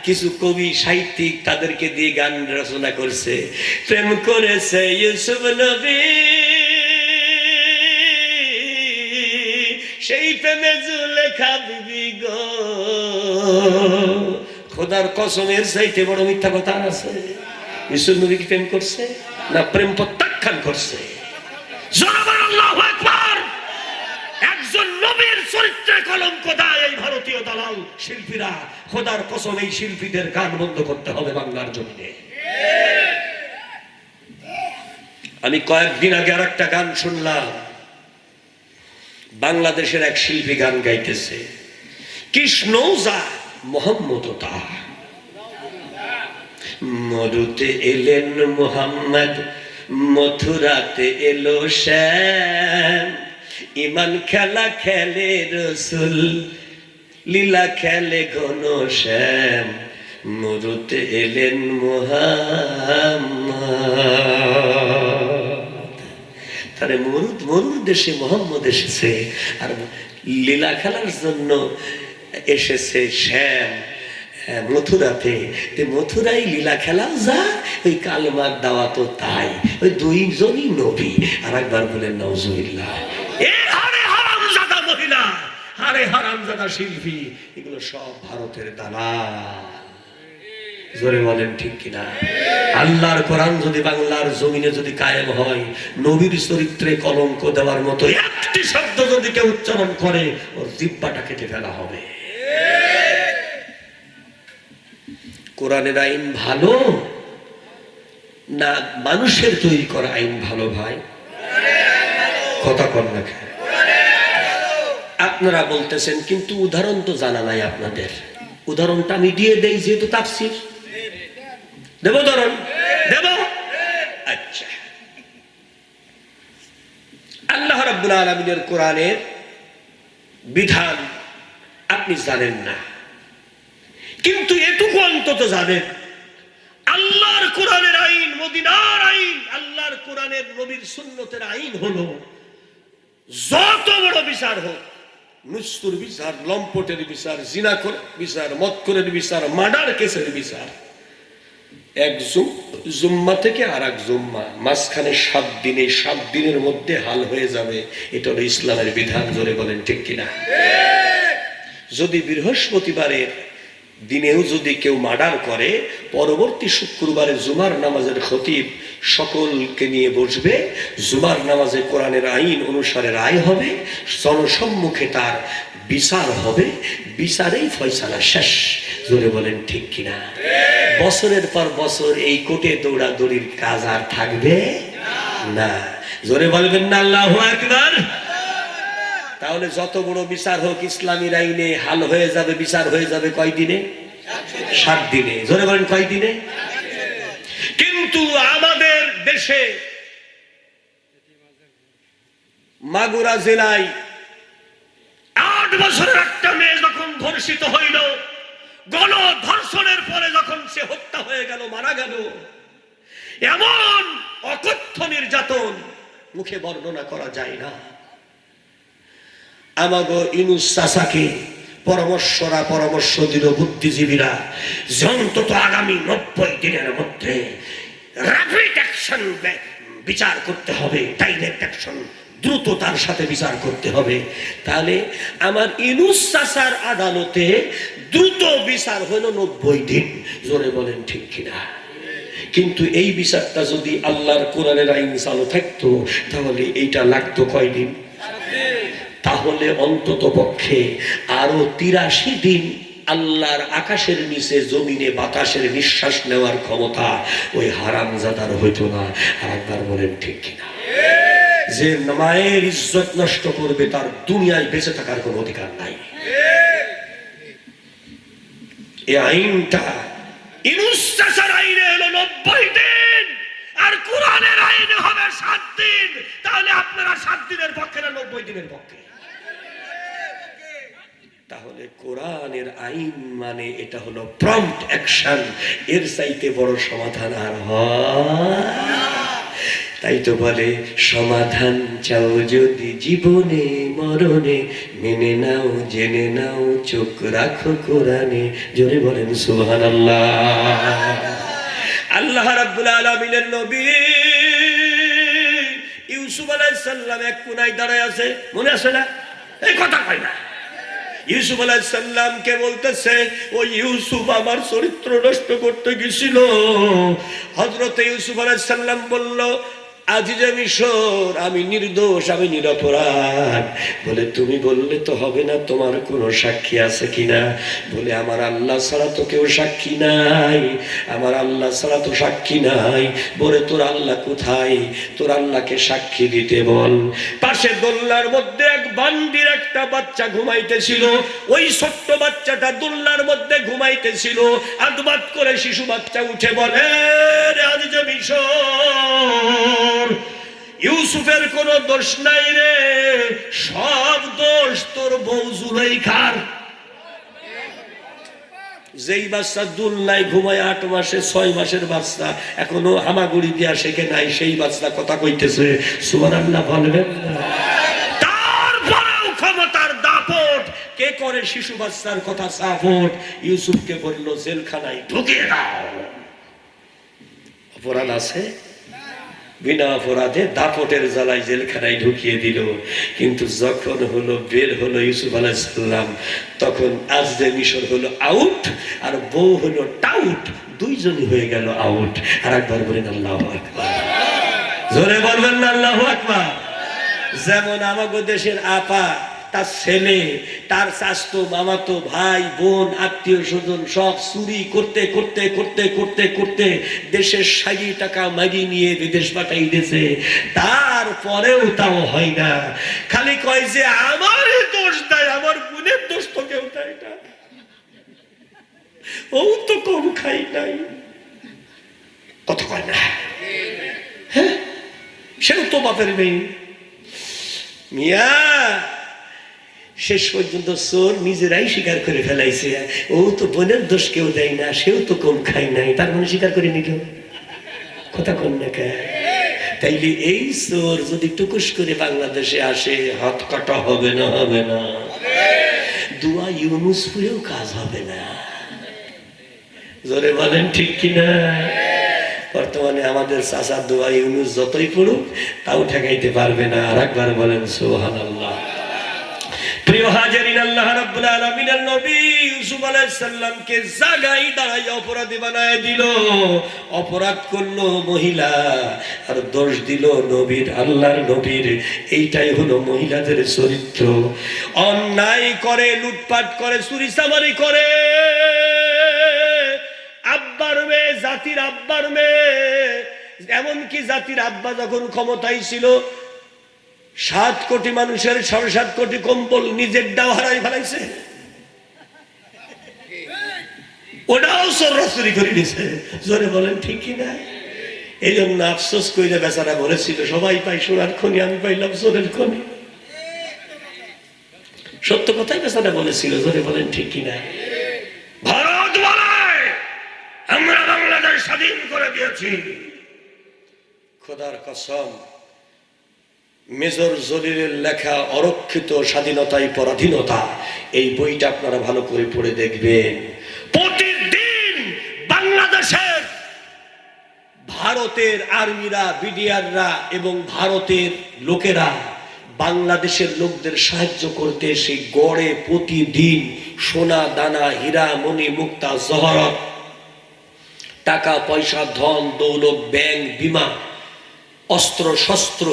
কিছু কবি সাহিত্যিক তাদেরকে দিয়ে গান রচনা করছে। প্রেম করেছে ইউসুফ নবী, সেই প্রেমে জুলেখা বিবি গো। খোদার কসমের চাইতে বড় মিথ্যা কথা আছে? ইউসুফ নবী কি প্রেম করছে, না প্রেম প্রত্যাখ্যান করছে? আল্লাহু আকবার। একজন নবীর চরিত্রে কলঙ্ক দেয় এই ভারতীয় দালাল শিল্পীরা। খোদার কসম, এই শিল্পীদের গান বন্ধ করতে হবে বাংলার জমিনে। আমি কয়েকদিন আগে আর একটা গান শুনলাম, বাংলাদেশের এক শিল্পী গান গাইতেছে, কৃষ্ণৌজা মোহাম্মদ তার। মরুতে এলেন মোহাম্মদ, মথুরাতে এলো শ্যাম। ইমান খেলা খেলে রসুল, লীলা খেলে ঘন শ্যাম। মরুতে এলেন মোহাম্মদ। তাহলে মরুর দেশে মোহাম্মদ এসেছে, আর লীলা খেলার জন্য এসেছে শ্যাম মথুরাতে। মথুরাই লীলা খেলা যা, ওই কালমার দাওয়া তো তাই, ওই দুইজনই নবী। আর একবার বলেন নাউজুবিল্লাহ। আরে হারামজাদা মহিলা, আরে হারামজাদা শিল্পী, এগুলো সব ভারতের দালাল। জোরে বলেন ঠিক কিনা? আল্লাহর কোরআন যদি বাংলার জমিনে যদি কায়েম হয়, নবীর চরিত্রে কলঙ্ক দেওয়ার মতো একটি শব্দ যদি কেউ উচ্চারণ করে, ওর জিহ্বাটা কেটে ফেলা হবে। কোরআনের আইন ভালো না মানুষের তৈরি করা আইন ভালো? ভাই কথা কর না কেন? আপনারা বলতেছেন, কিন্তু উদাহরণ তো জানা নাই আপনাদের। উদাহরণটা আমি দিয়ে দেই, যেহেতু তাফসীর দেব, উদাহরণ দেব। আচ্ছা, আল্লাহ রাব্বুল আলামিনের কোরআনের বিধান আপনি জানেন না, কিন্তু এটুকু অন্তত জানেন, আল্লাহর কোরআনের আইন, মদিনার আইন, আল্লাহর কোরআনের নবীর সুন্নতের আইন হলো যত বড় বিচার হোক, মৃত্যুর বিচার, লম্পটের বিচার, জিনাখোর বিচার, মদখোরের বিচার, মার্ডার কেসের বিচার, এক জুম্মা থেকে আর এক জুম্মা, মাঝখানে 7 দিনে, 7 দিনের মধ্যে হাল হয়ে যাবে। এটা হলো ইসলামের বিধান। জোরে বলেন ঠিক কিনা? যদি বৃহস্পতিবারের দিনেও যদি কেউ মার্ডার করে, পরবর্তী শুক্রবারে জুমার নামাজের খতিব সকলকে নিয়ে বসবে, জুমার নামাজে কোরআনের আইন অনুসারে রায় হবে, জনসম্মুখে তার বিচার হবে, বিচারেই ফয়সালা শেষ। জোরে বলেন ঠিক কিনা? বছরের পর বছর এই কোর্টে দৌড়াদৌড়ির কাজ আর থাকবে না। জোরে বলবেন না আল্লাহু আকবার। তাহলে যত বড় বিচার হোক, ইসলামী আইনে হাল হয়ে যাবে, বিচার হয়ে যাবে কয় দিনে? 7 দিনে। জোরে বলেন কয় দিনে? কিন্তু আমাদের দেশে মাগুরা জেলায় 8 বছরের একটা মেয়ে যখন ধর্ষিত হইল, গণধর্ষণের পরে যখন সে হত্যা হয়ে গেল, মারা গেল, এমন অকথ্য নির্যাতন মুখে বর্ণনা করা যায় না। আমাগো ইউনূস চাচাকে পরামর্শ দিল বুদ্ধিজীবীরা, অন্তত আগামী 90 দিনের মধ্যে র্যাপিড অ্যাকশন বিচার করতে হবে, ডাইরেক্ট অ্যাকশন, দ্রুততার সাথে বিচার করতে হবে। তাহলে আমার ইউনূস চাচার আদালতে দ্রুত বিচার হলো 90 দিন। জোরে বলেন ঠিক কিনা? কিন্তু এই বিচারটা যদি আল্লাহর কোরআনের আইন চালু থাকতো, তাহলে এইটা লাগতো কয় দিন? তাহলে অন্তত পক্ষে আরো 83 দিন আল্লাহর আকাশের নিচে, জমিনে, বাতাসের নিঃশ্বাস নেওয়ার ক্ষমতা ওই হারামজাদার হইতো না। আর একবার বলেন ঠিক কিনা? যে মায়ের ইজ্জত নষ্ট করবে, তার দুনিয়ায় বেঁচে থাকার কোনো অধিকার নাই। এই আইনটা ইউনূস চাচার আইনে হলো 90 দিন, আর কোরআনের আইনে হবে 7 দিন। তাহলে আপনারা 7 দিনের পক্ষে না 90 দিনের পক্ষে? তাহলে কোরআনের আইন মানে এটা হলো প্রম্পট অ্যাকশন। এর চাইতে বড় সমাধান আর হয়? তাই তো বলে, সমাধান চাও যদি জীবনে মরণে, মেনে নাও জেনে নাও চোখ রাখো কোরআনে। জোরে বলেন সুবহানাল্লাহ। আল্লাহ রাব্বুল আলামিনের নবী ইউসুফ আলাইহিস সালাম এক কোণায় দাঁড়ায় আছে, মনে আছে না? এই কথা কয় না। ইউসুফ আলাইহিস সালামকে বলতেছে, ওই ইউসুফ আমার চরিত্র নষ্ট করতে গেছিল। হযরত ইউসুফ আলাইহিস সালাম বলল, আজিজে মিশর, আমি নির্দোষ, আমি নিরপরাধ। বলে, তুমি বললে তো হবে না, তোমার কোনো সাক্ষী আছে কিনা? বলে, আমার আল্লাহ ছাড়া তো কেউ সাক্ষী নাই, আমার আল্লাহ ছাড়া তো সাক্ষী নাই। বলে, তোর আল্লাহ কোথায়? তোর আল্লাহকে সাক্ষী দিতে বল। পাশে দোলনার মধ্যে এক বান্দির একটা বাচ্চা ঘুমাইতেছিল। ওই ছোট্ট বাচ্চাটা দোলনার মধ্যে ঘুমাইতেছিল। আদবাত করে শিশু বাচ্চা উঠে বলে, রে আজিজে মিশর, ইউসুফের কোন দোষ নাই রে, সব দোষ তোর বউ জুলাইখার। যেই বাচ্চা দুলনায় ঘুমায় 8 মাসে, 6 মাসের বাচ্চা, এখনো হামাগুড়ি দিয়া শেখে নাই, সেই বাচ্চা কথা কইতেছে। সুবহানাল্লাহ বলবেন না? তারপরেও ক্ষমতার দাপট কে করে শিশু বাচ্চার কথা সাপোর্ট। ইউসুফকে বলল, জেলখানায় ঢুকিয়ে দাও। অপরাধ আছে? বিনা অপরাধে দাপটের জ্বালায় জেলখানায় ঢুকিয়ে দিল। কিন্তু যখন হলো বের হলো ইউসুফ আলাইহিস সালাম, তখন আজিজে মিশর হলো আউট, আর বউ হলো টাউট, দুইজনই হয়ে গেল আউট। আর একবার বলেন আল্লাহু আকবার। জোরে বলবেন না আল্লাহু আকবার? যেমন আমাদের দেশের আপা, তার ছেলে, তার চাচতো, মামাতো ভাই, বোন, আত্মীয় স্বজন সব চুরি করতে করতে করতে করতে করতে দেশের 60 টাকা মাগি নিয়ে বিদেশ পাঠাই দিয়েছে। তারপরেও তাও হয় না, খালি কয় যে আমার দোষ দেয়, আমার বোনের দোষ তো কেউ দেয় না। ও তো কম খাই নাই, কত কয় না, হ্যাঁ সেও তো বাপের মেয়ে। মিয়া শেষ পর্যন্ত চোর নিজেরাই স্বীকার করে ফেলাইছে, ও তো বোনের দোষ কেউ দেয় না, সেও তো কম খাই নাই, তার মানে স্বীকার করে নিল। কথা কন না কে? তাইলে এই চোর যদি টুকুস করে বাংলাদেশে আসে, হাত কাটা হবে না? হবে না? দুয়া ইউনুস পুরেও কাজ হবে না। জোরে বলেন ঠিক কিনা? বর্তমানে আমাদের চাচা দোয়া ইউনুস যতই পড়ুক তাও ঠেকাইতে পারবে না। আর একবার বলেন সুবহানাল্লাহ। প্রিয় হাজিরিন, আল্লাহ রাব্বুল আলামিনের নবী ইউসুফ আলাইহিস সালামকে জাগাই দাঁড়ায় অপরাধী বানায় দিল। অপরাধ করলো মহিলা আর দোষ দিল নবীর, আল্লাহর নবীর। এইটাই হলো মহিলাদের চরিত্র। অন্যায় করে, লুটপাট করে, চুরি চামারি করে, আব্বার মেয়ে, জাতির আব্বার মেয়ে। এমনকি জাতির আব্বা যখন ক্ষমতায় ছিল 7 কোটি মানুষের 7.5 কোটি কম্বল নিজের ডাও হারাই ফেলাইছে, ওটাও চোররা চুরি করে নিছে। জোরে বলেন ঠিক কিনা? এই জন্য আফসোস কইরা বেচারা বলেছিল, সবাই পাই সোনার খনি, আমি পাইলাম চোরের খনি। সত্য কথাই বেচারা বলেছিল। জোরে বলেন ঠিক কিনা? ভারত বলায় আমরা বাংলাদেশ স্বাধীন করে দিয়েছি। খোদার কসম, মেজর জলিলের লেখা অরক্ষিত স্বাধীনতাই পরাধীনতা, এই বইটা আপনারা ভালো করে পড়ে দেখবেন। প্রতিদিন বাংলাদেশের ভারতের আর্মিরা, বিডিআররা এবং ভারতের লোকেরা বাংলাদেশের লোকদের সাহায্য করতে সেই গড়ে প্রতিদিন সোনা দানা, হীরা মণি মুক্তা জহরত, টাকা পয়সা, ধন দৌলত, ব্যাংক, বিমা, অস্ত্র শস্ত্র,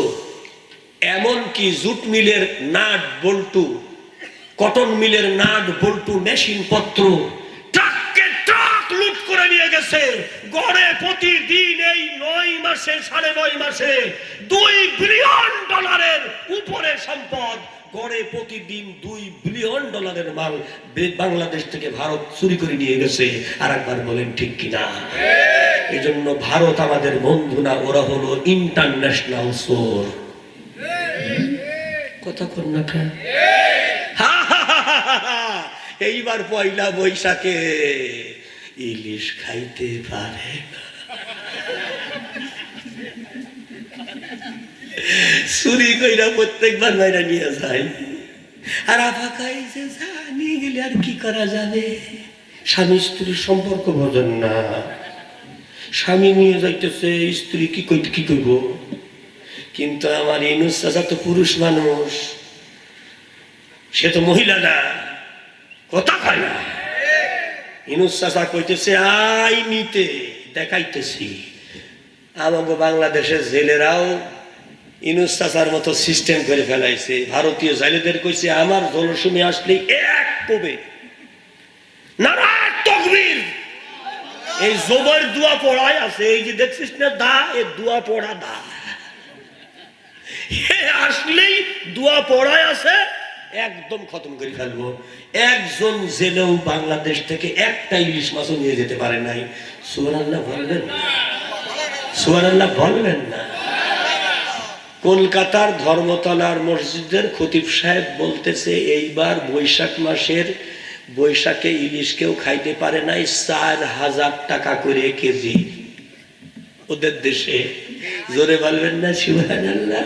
এমনকি জুট মিলের নাট বল্টু, কটন মিলের নাট বল্টু, মেশিন পত্র ট্রাককে ট্রাক লুট করে নিয়ে গেছে। গড়ে প্রতিদিন এই 9 মাসে, 9.5 মাসে 2 বিলিয়ন ডলারের উপরে সম্পদ, গড়ে প্রতিদিন 2 বিলিয়ন ডলারের মাল বাংলাদেশ থেকে ভারত চুরি করে নিয়ে গেছে। আর একবার বলেন ঠিক কিনা? এই জন্য ভারত আমাদের বন্ধু না, ওরা হলো ইন্টারন্যাশনাল চোর। কথা কন না কা? এইবার পয়লা বৈশাখে ইলিশ খাইতে পারে না, চুরি কইরা প্রত্যেকবার বাইরে নিয়ে যায়। আর আপাকাই যে নিয়ে গেলে আর কি করা যাবে? স্বামী স্ত্রীর সম্পর্ক বোঝেন না, স্বামী নিয়ে যাইতেছে, স্ত্রী কি কইব? কিন্তু আমার ইউনুস চাচা তো পুরুষ মানুষ, সে তো মহিলা না, কথা কয় না। ইউনুস চাচা কইতেছে আই নিতে দেখাইতেছি। আমাকে বাংলাদেশের জেলেরাও ইউনুস চাচার মতো সিস্টেম করে ফেলাইছে। ভারতীয় জেলেদের কইছে আমার জলসুমি আসলে এক কবে নারায়ণ তাকবীর, এই জবর দোয়া পড়াই আছে, এই যে দেখছিস না দা, এই দোয়া পড়া দা, আসলেই দোয়া পড়ায় আছে, একদম খতম করে ফেলবো। একজন জেলেও বাংলাদেশ থেকে একটা ইলিশ মাছও নিয়ে যেতে পারে নাই। সুবহানাল্লাহ বলবেন না? সুবহানাল্লাহ বলবেন না? কলকাতার ধর্মতলার মসজিদের খতিব সাহেব বলতেছে এইবার বৈশাখ মাসের বৈশাখে ইলিশ কেউ খাইতে পারে নাই, 4000 টাকা করে কেজি ওদের দেশে। জোরে বলবেন না সুবহানাল্লাহ?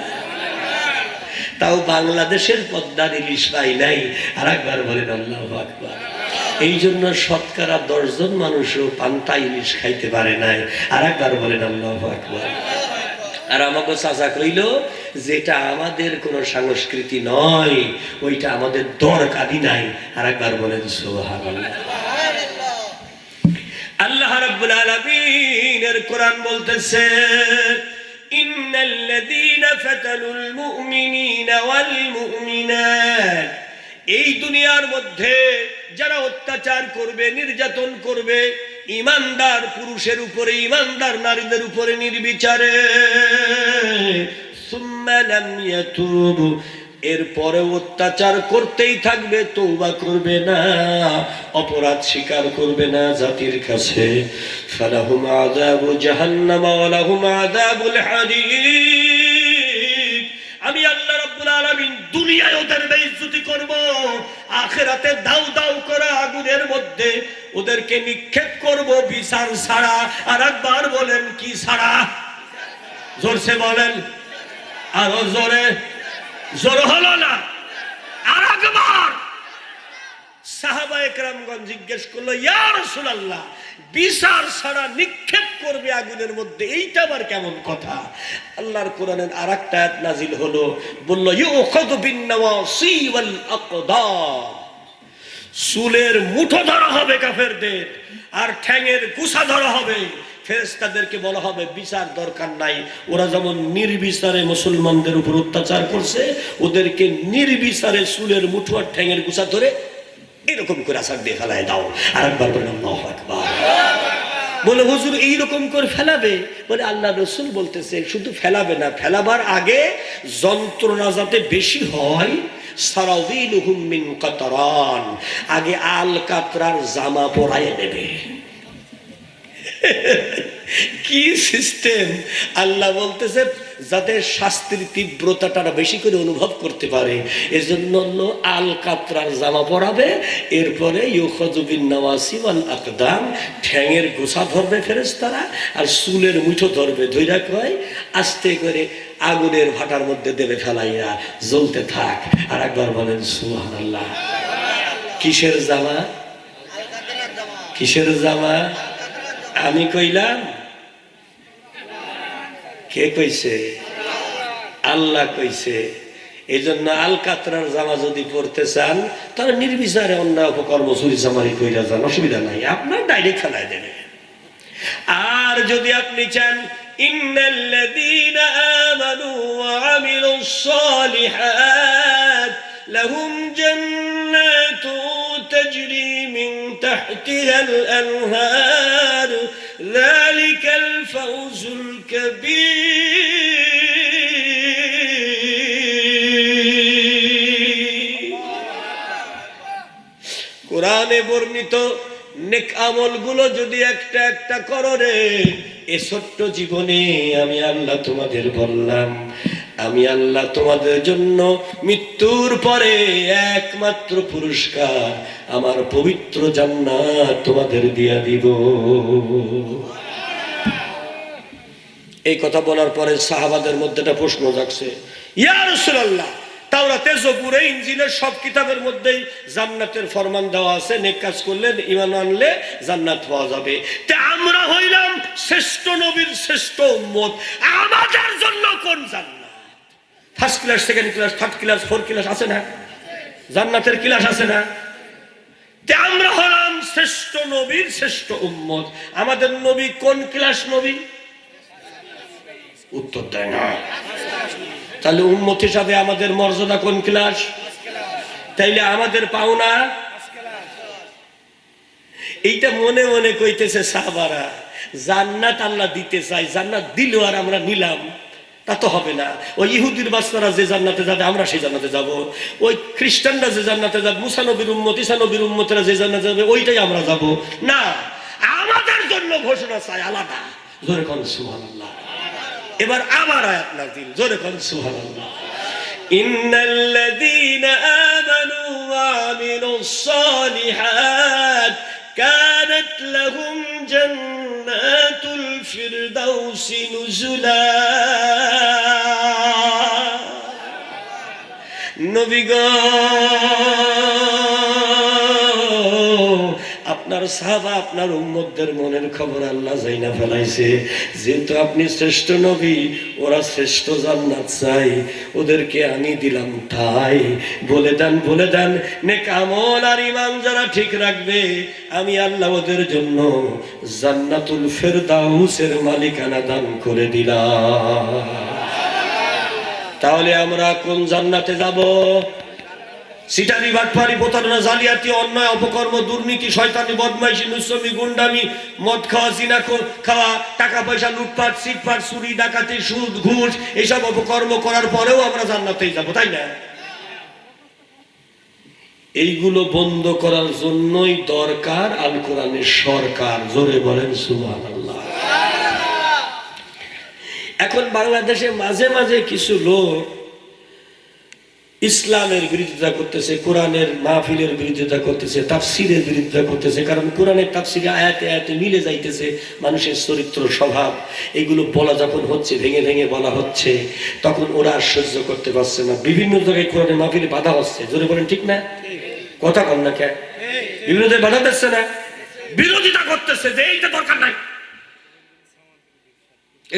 তাও বাংলাদেশের পদ্মার ইলিশ পাই নাই। আর একবার বলেন আল্লাহু আকবার। এই জন্য শতকরা 10 জন মানুষও পান্তা ইলিশ খাইতে পারে নাই। আর একবার বলেন আল্লাহু আকবার। আর আমাকে চাচা কইল যেটা আমাদের কোনো সংস্কৃতি নয়, ওইটা আমাদের দরকারই নাই। আর একবার বলেন সুবহানাল্লাহ। আল্লাহ রাব্বুল আলামিনের কোরআন বলতেছে ইন্নাল্লাযীনা ফাতানুল মুমিনিনা ওয়াল মুমিনাত, এই দুনিয়ার মধ্যে যারা অত্যাচার করবে, নির্যাতন করবে ইমানদার পুরুষের উপরে, ইমানদার নারীদের উপরে নির্বিচারে, সুম্মা লাম ইয়াতুবু, এরপরে অত্যাচার করতেই থাকবে, তওবা করবে না, অপরাধ স্বীকার করবে না জাতির কাছে। ফালাহুম আযাবু জাহান্নাম ওয়া লাহুম আযাবুল হারিক। আমি আল্লাহ রাব্বুল আলামিন দুনিয়ায় ওদের বেইজ্জতি করব, আখিরাতে দাউ দাউ করা আগুনের মধ্যে ওদেরকে নিক্ষেপ করব বিচার ছাড়া। আর একবার বলেন কি ছাড়া? জোরসে বলেন, আরো জোরে। জোর হলো না, আর একবার। সাহাবায়ে কেরামগণ জিজ্ঞেস করলো, ইয়া রাসূলুল্লাহ, বিচার ছাড়া নিক্ষেপ করবে আগুনের মধ্যে, এইটা আবার কেমন কথা? আল্লাহর কোরআনের আরেকটা আয়াত নাজিল হলো, বলল ইউখাযু বিন নাওয়াসি ওয়াল আকদাম। চুলের মুঠো ধরা হবে কাফেরদের, আর ঠ্যাঙের গুছা ধরা হবে। ফেরেশতাদেরকে বলা হবে বিচার দরকার নাই, ওরা যেমন নির্বিচারে মুসলমানদের উপর অত্যাচার করছে, ওদেরকে নির্বিচারে চুলের মুঠো আর ঠ্যাঙের গুছা ধরে এরকম করে আছাড় দিয়ে ফেলায় দাও। আর একবার বলেন আল্লাহু আকবার। বলে হুজুর এইরকম করে ফেলাবে? বলে আল্লাহ রসুল বলতেছে শুধু ফেলাবে না, ফেলাবার আগে যন্ত্রণা যাতে বেশি হয়, সারাবিলুহুম মিন কাতরান, আগে আল কাতরার জামা পরায় নেবে। কি সিস্টেম! আল্লাহ বলতেছে যাতে শাস্তির তীব্রতাটা বেশি করে অনুভব করতে পারে, এজন্য আল কাতরার জামা পরাবে। এরপরে ইউখাযু বিন নাওয়াসি ওয়াল আকদাম, ঠ্যাঙের গোছা ধরবে ফেরেশতারা, আর চুলের মুঠো ধরবে, ধইরা কয় আস্তে করে আগুনের ভাটার মধ্যে দেবে ফেলাইয়া, জ্বলতে থাক। আর একবার বলেন সুবহানাল্লাহ। কিসের জামা? কিসের জামা? আমি কইলাম? কে কইছে? আল্লাহ কইছে। এই জন্য আল কাতরার জামা যদি পড়তে চান, তাহলে নির্বিচারে অন্যায় অপকর্ম চুরি চামারি কইরা যান, অসুবিধা নাই, আপনার ডাইরেক্ট ফেলায় দেবে। আর যদি আপনি চান ইন্নাল্লাযীনা আমানু ওয়া আমিলুস সালিহাত লাহুম জান্নাতুন তাজরি মিন তাহতিহাল আনহার যালিকাল ফাওজুল কাবীর। কোরআনে বর্ণিত নেক আমলগুলো যদি একটা একটা করো রে, এ ছোট্ট জীবনে আমি আল্লাহ তোমাদের বললাম, আমি আল্লাহ তোমাদের জন্য মৃত্যুর পরে একমাত্র পুরস্কার আমার পবিত্র জান্নাত তোমাদের দিয়া দিব। এই কথা বলার পরে সাহাবাদের মধ্যে একটা প্রশ্ন জাগছে, ইয়া রাসূলুল্লাহ, তাওরাতে, জবুরে, ইনজিলের সব কিতাবের মধ্যেই জান্নাতের ফরমান দেওয়া আছে, নেক কাজ করলে, ঈমান আনলে জান্নাত পাওয়া যাবে। তে আমরা হইলাম শ্রেষ্ঠ নবীর শ্রেষ্ঠ উম্মত, আমাদের জন্য কোন জান্নাত? First class, second class, third class, fourth class আছে না? জান্নাতের ক্লাস আছে না? তে আমরা হলাম শ্রেষ্ঠ নবীর শ্রেষ্ঠ উম্মত, আমাদের নবী কোন ক্লাস নবী? উত্তর দেয় না। তাহলে উম্মত হিসাবে আমাদের মর্যাদা কোন ক্লাস? তাইলে আমাদের পাওনা? এইটা মনে মনে কইতেছে সাহাবারা, জান্নাত আল্লাহ দিতে চাই, জান্নাত দিল আর আমরা নিলাম, তা তো হবে না। ওই ইহুদির বাচ্চারা যে জান্নাতে যাবে আমরা সেই জান্নাতে যাব, ওই খ্রিস্টানরা যে জান্নাতে যাবে, মুসা নবীর উম্মত, ঈসা নবীর উম্মতরা যে জান্নাতে যাবে, ওইটাই আমরা যাব না। আমাদের জন্য ঘোষণা চাই আলাদা। জোরে কোন সুবহানাল্লাহ। এবার আবার আয়াত নাযিল, জোরে কোন সুবহানাল্লাহ। ইন্নাল্লাযীনা আমানু ওয়া আমিলুস সালিহাত কানাত লাহুম জান্নাতুল ফিরদাউসি নুজুলা। নবী গো, আপনার সাহাবা, আপনার উম্মতদের মনের খবর আল্লাহ জাইনা ফেলাইছে। যেহেতু আপনি শ্রেষ্ঠ নবী, ওরা শ্রেষ্ঠ জান্নাত চাই, ওদেরকে আমি দিলাম ঠাই। বলে দেন, বলে দেন, নেক আমল আর ঈমান যারা ঠিক রাখবে, আমি আল্লাহ ওদের জন্য জান্নাতুল ফিরদাউসের মালিকানা দান করে দিলাম। তাহলে আমরা কোন জান্নাতে যাব? সিটারি, বাটপারি, প্রতারণা, জালিয়াতি, অন্যায়, অপকর্ম, দুর্নীতি, শয়তানি, বদমাইশি, নুচ্ছমি, গুন্ডামি, মদ খাওয়া, জিনা খাওয়া, টাকা পয়সা লুটপাট, সিটপাট, চুরি, ডাকাতি, সুদ, ঘুষ, এইসব অপকর্ম করার পরেও আমরা জান্নাতেই যাব, তাই না? এইগুলো বন্ধ করার জন্যই দরকার আল কোরআনের সরকার। জোরে বলেন সুবহানাল্লাহ। এখন বাংলাদেশে মাঝে মাঝে কিছু লোক ইসলামের বিরোধিতা করতেছে, কোরআনের মাহফিলের বিরোধিতা করতেছে, তাফসিরের বিরোধিতা করতেছে। কারণ কোরআনের তাফসিরে আয়াতে আয়াতে মিলে যাইতেছে মানুষের চরিত্র স্বভাব। এগুলো বলা যখন হচ্ছে, ভেঙে ভেঙে বলা হচ্ছে, তখন ওরা আর সহ্য করতে পারছে না। বিভিন্ন জায়গায় কোরআনের মাহফিলে বাধা হচ্ছে। জোরে বলেন ঠিক না? কথা কন না কে? বিভিন্ন জায়গায় বাধা দিচ্ছে না, বিরোধিতা করতেছে যে এইটা দরকার নাই।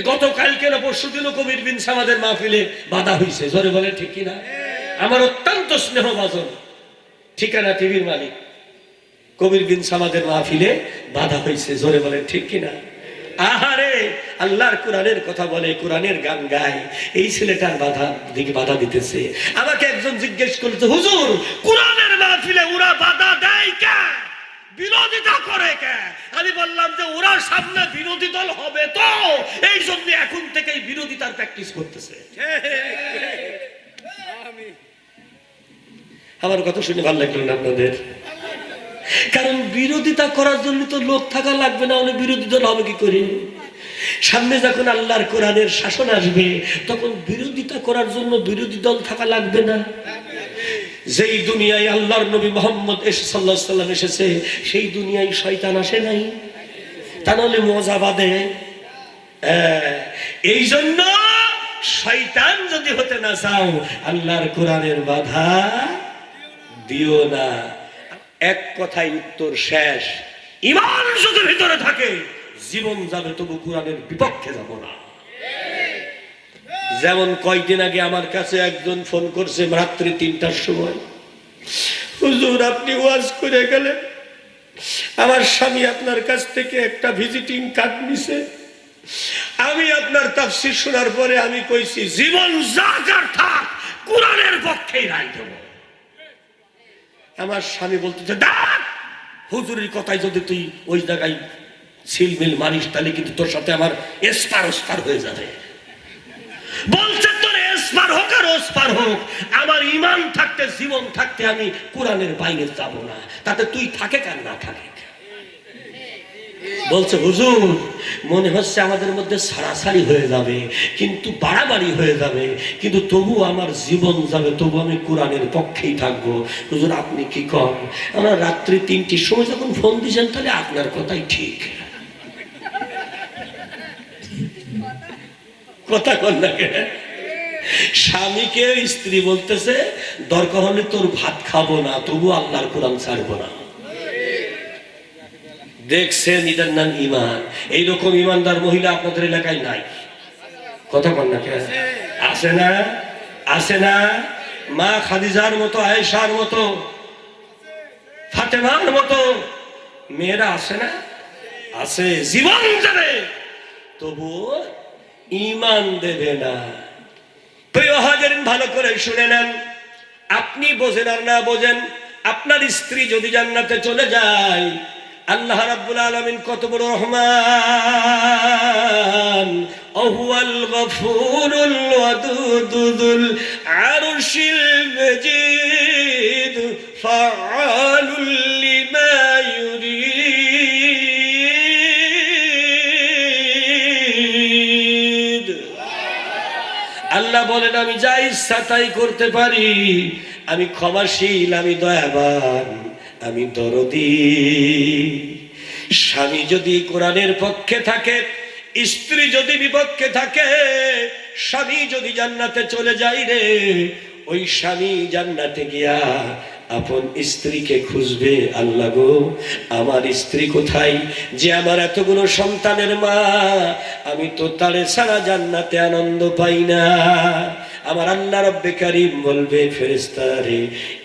গতকালকে না পরশু দিনও কবির বিন সামাদের মাহফিলে বাধা হয়েছে। জোরে বলেন ঠিক কিনা? আমার অত্যন্ত স্নেহভাজন ঠিকানা টিভির মালিক, কবির বিন সামাদের মাহফিলে বাধা হয়েছে। জোরে বলেন ঠিক কিনা? আহারে, আল্লাহর কোরআনের কথা বলে, কোরআনের গান গায়, এই ছেলেটার বাধা দিতেছে। আমাকে একজন জিজ্ঞেস করতে, হুজুর কোরআনের মাহফিলে ওরা বাধা দেয় কে, বিরোধিতা করে কে? আমি বললাম যে ওরা সামনে বিরোধী দল হবে, তো এই জন্য এখন থেকেই বিরোধিতার প্র্যাকটিস করতেছে। আমার কথা শুনে ভালো লাগলো না আপনাদের? কারণ বিরোধিতা করার জন্য তো লোক থাকা লাগবে, না হলে বিরোধী দল হবে কি করে? সামনে যখন আল্লাহর কোরআনের শাসন আসবে, তখন বিরোধিতা করার জন্য বিরোধী দল থাকা লাগবে না। যেই দুনিয়ায় আল্লাহর নবী মুহাম্মদ সাল্লাল্লাহু আলাইহি ওয়াসাল্লাম এসেছে, সেই দুনিয়ায় শয়তান আসে নাই, তা নাহলে মজা বাঁধে। এই জন্য শয়তান যদি হতে না চাও, আল্লাহর কোরআনের বাধা দিও না। এক কথায় উত্তর শেষ। ঈমান যদি ভিতরে থাকে, জীবন যাবে তবু কোরআনের বিপক্ষে যাব না। যেমন কয়েকদিন আগে আমার কাছে একজন ফোন করছে রাত্রি ৩টার সময়, হুজুর আপনি ওয়াজ করে গেলেন, আমার স্বামী আপনার কাছ থেকে একটা ভিজিটিং কার্ড নিছে। আমি আপনার তাফসীর শোনার পরে আমি কইছি জীবন যাকার থাক, কোরআনের পক্ষেই রায় দেব। আমার স্বামী বলতেছে, দেখ হুজুরের কথাই যদি তুই ওই জায়গায় ছিলমিল মারিস, তাহলে কিন্তু তোর সাথে আমার এসপার ওসপার হয়ে যাবে। বলছে তোর এসপার হোক আর ওসপার হোক, আমার ঈমান থাকতে, জীবন থাকতে আমি কোরআনের বাইরে যাব না, তাতে তুই থাকে কার না থাকে। বলছে হুজুর মনে হচ্ছে আমাদের মধ্যে সারাসারি হয়ে যাবে, কিন্তু বাড়াবাড়ি হয়ে যাবে, কিন্তু তবু আমার জীবন যাবে, তবু আমি কোরআনের পক্ষেই থাকবো। হুজুর আপনি কি কন? আমরা রাত্রি ৩টির সময় যখন ফোন দিয়েছেন, তাহলে আপনার কথাই ঠিক। কথা কন না কে? স্বামীকে স্ত্রী বলতেছে দরকার হলে তোর ভাত খাবো না, তবু আল্লাহর কোরআন ছাড়বো না। দেখছেন, এটার নাম ঈমান। এইরকম ঈমানদার মহিলা আপনাদের এলাকায় নাই। কথা বল না, আছে না? আছে না? মা খাদিজার মতো, আয়েশার মতো, ফাতেমার মতো মেয়েরা আছে না? আছে। জীবন যাবে তবু ঈমান দেবে না। প্রিয় হাজারিন, ভালো করে শুনে নেন। আপনি বোঝেন আর না বোঝেন, আপনার স্ত্রী যদি জান্নাতে চলে যায়, আল্লাহ রাব্বুল আলামিন কত বড় রহমান, আহুয়াল গফুরুল ওয়াদুদুল আরশিল মাজিদ ফাআলুল লিমা ইউরিদ। আল্লাহ বলেন আমি যা ইচ্ছা তাই করতে পারি, আমি ক্ষমাশীল, আমি দয়াবান, আমি দরদি। স্বামী যদি কোরআনের পক্ষে থাকে, স্ত্রী যদি বিপক্ষে থাকে, স্বামী যদি জান্নাতে চলে যায় রে, ওই স্বামী জান্নাতে গিয়া আপন স্ত্রীকে খুঁজবে, আল্লাহ গো আমার স্ত্রী কোথায়, যে আমার এতগুলো সন্তানের মা, আমি তো তারে ছাড়া জান্নাতে আনন্দ পাই না। আমার আল্লাহ রব্বে কারীম বলবে, ফেরেশতারে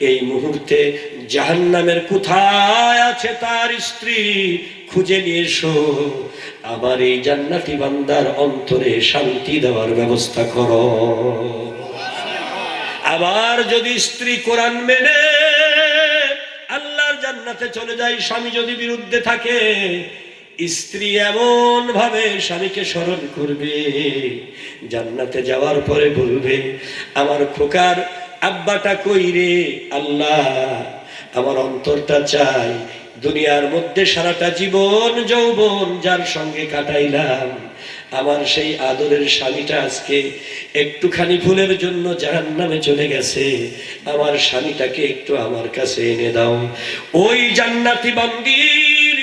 এই মুহূর্তে জাহান্নামের কোথায় আছে তার স্ত্রী, খুঁজে নিয়ে এসো, আমার এই জান্নাতি বান্দার অন্তরে শান্তি দেওয়ার ব্যবস্থা করো। আবার যদি স্ত্রী কোরআন মেনে আল্লাহর জান্নাতে চলে যায়, স্বামী যদি বিরুদ্ধে থাকে, স্ত্রী এমন ভাবে স্বামীকে স্মরণ করবে, জান্নাতে যাওয়ার পরে বলবে আমার খোকার আব্বাটা কই রে আল্লাহ, আমার অন্তরটা চাই দুনিয়ার মধ্যে সারাটা জীবন যৌবন যার সঙ্গে কাটাইলাম, আমার সেই আদরের স্বামীটা আজকে একটুখানি ভুলের জন্য জাহান্নামে চলে গেছে, আমার স্বামীটাকে একটু আমার কাছে এনে দাও। ওই জান্নাতি বান্দির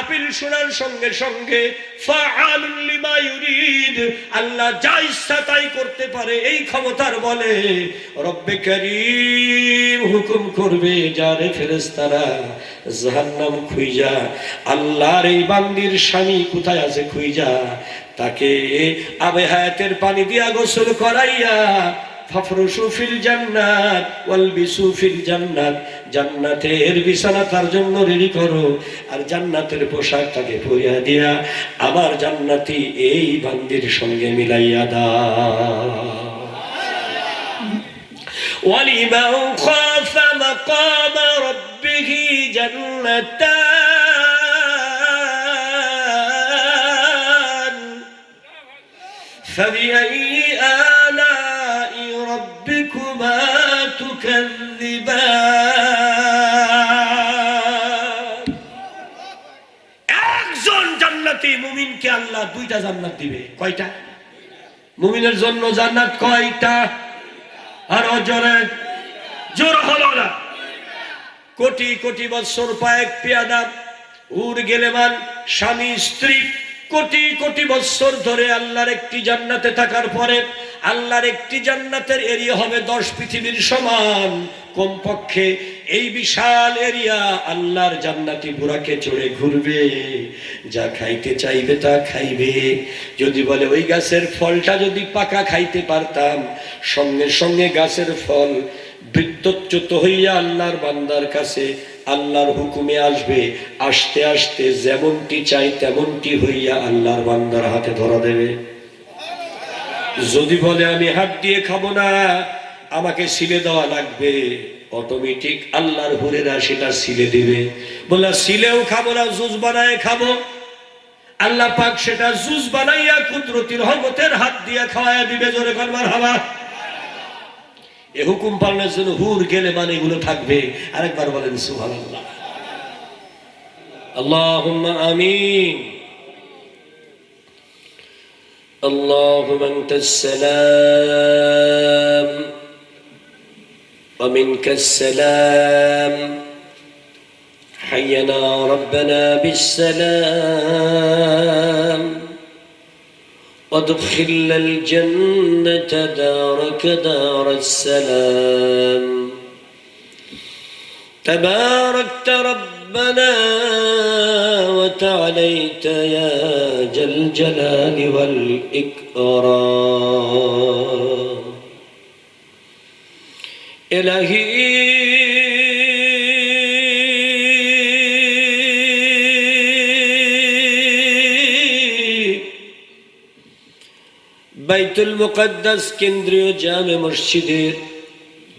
আপিল শোনার সঙ্গে সঙ্গে ফাআলুল লিমা ইউরিদ, আল্লাহ যা ইচ্ছা তাই করতে পারে এই ক্ষমতার বলে রব্বে কারীম হুকুম করবে, যারে ফেরেশতারা জাহান্নাম খুঁজা, আল্লাহর এই বান্দির স্বামী কোথায় আছে খুঁজা, তাকে আবে হায়াতের পানি দিয়া গোসল করাইয়া ফাফরুশু ফিল জান্নাত ওয়ালবিসু ফিল জান্নাত, জান্নাতের বিছানা তার জন্য রেডি করো, আর জান্নাতের পোশাক তাকে পরিয়ে দিয়া আমার জান্নাতি এই বান্দির সঙ্গে মিলাইয়া দাও। ওয়ালিমান খাফা মাকাম রাব্বিহি জান্নাতান ফাবিআইয়ি আলা'i রাব্বিকুমা তুকাযযিবান। একজন জান্নাতি মুমিনকে আল্লাহ দুইটা জান্নাত দিবে। কয়টা? মুমিনের জন্য জান্নাত কয়টা? আর জোরে জোর হলো না। কোটি কোটি বছর পায়েক পেয়াদা উর গেলেমান স্বামী স্ত্রী কোটি কোটি বছর ধরে আল্লাহর একটি জান্নাতে থাকার পরে আল্লাহর একটি জান্নাতের এরিয়া হবে 10 পৃথিবীর সমান কমপক্ষে। এই বিশাল এরিয়া আল্লাহর জান্নাতি বুরাকে চড়ে ঘুরবে, যা খাইতে চাইবে তা খাইবে। যদি বলে ওই গাছের ফলটা যদি পাকা খাইতে পারতাম, সঙ্গে সঙ্গে গাছের ফল বৃত্তচ্যুত হইয়া আল্লাহর বান্দার কাছে আল্লাহর হুকুমে আসবে, আসতে আসতে যেমনটি চাই তেমনটি হইয়া আল্লাহর বান্দার হাতে ধরা দেবে। যদি বলে আমি হাত দিয়ে খাবো না, আমাকে সিলে দেওয়া লাগবে, অটোমেটিক আল্লাহর হুরেরা সেটা সিলে দিবে। বলে সিলেও খাবো না, জুস বানায় খাবো, আল্লাহ পাক সেটা জুস বানাইয়া কুদরতির রহমতের হাত দিয়া খাওয়াইয়া দিবে। জোরে বল মারহাবা। এ হুকুম পালনের জন্য হুর গেলে মানে এগুলো থাকবে। আরেকবার বলেন সুবহানাল্লাহ। আল্লাহুম্মা আমিন। আল্লাহুম্মা আনতাস সালাম ওয়া মিনকাস সালাম, হাইয়ানা রাব্বানা বিস সালাম وادخلنا الجنة دارك دار السلام، تباركت ربنا وتعاليت يا ذا الجلال والإكرام. إلهي বাইতুল মুকদ্দাস কেন্দ্রীয় জামে মসজিদের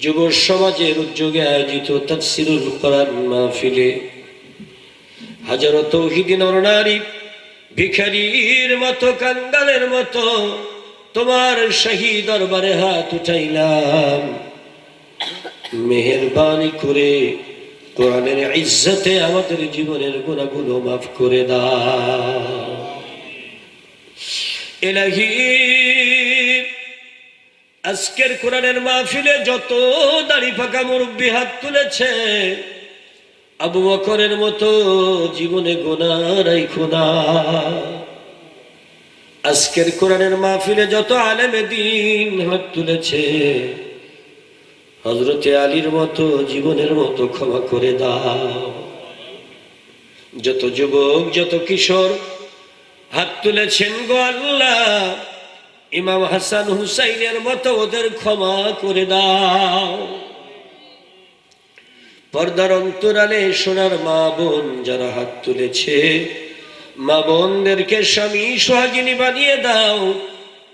যুব সমাজের উদ্যোগে আয়োজিত তাফসীরুল কোরআন মাহফিলে হাজারো তৌহিদি নরনারী ভিখারির মতো কাঙ্গালের মতো তোমার শাহী দরবারে হাত উঠাইলাম। মেহেরবানি করে কোরআনের ইজ্জতে আমাদের জীবনের গুনাহগুলো মাফ করে দাও। ইলাহি আজকের কোরআনের মাহফিলে যত দাড়ি পাকা মুরব্বী হাত তুলেছে, আবু বকরের মতো জীবনে গুনাহ রাইখো না। আজকের কোরআনের মাহফিলে যত আলেমে দ্বীন হাত তুলেছে, হযরতে আলীর মতো জীবনের মতো ক্ষমা করে দাও। যত যুবক যত কিশোর হাত তুলেছেন গো আল্লাহ, ইমাম হাসান হুসাইনের মতো ওদের ক্ষমা করে দাও। পর্দার অন্তরালে সোনার মা বোন যারা হাত তুলেছে, মা বোনদেরকে স্বামী সোহাগিনী বানিয়ে দাও,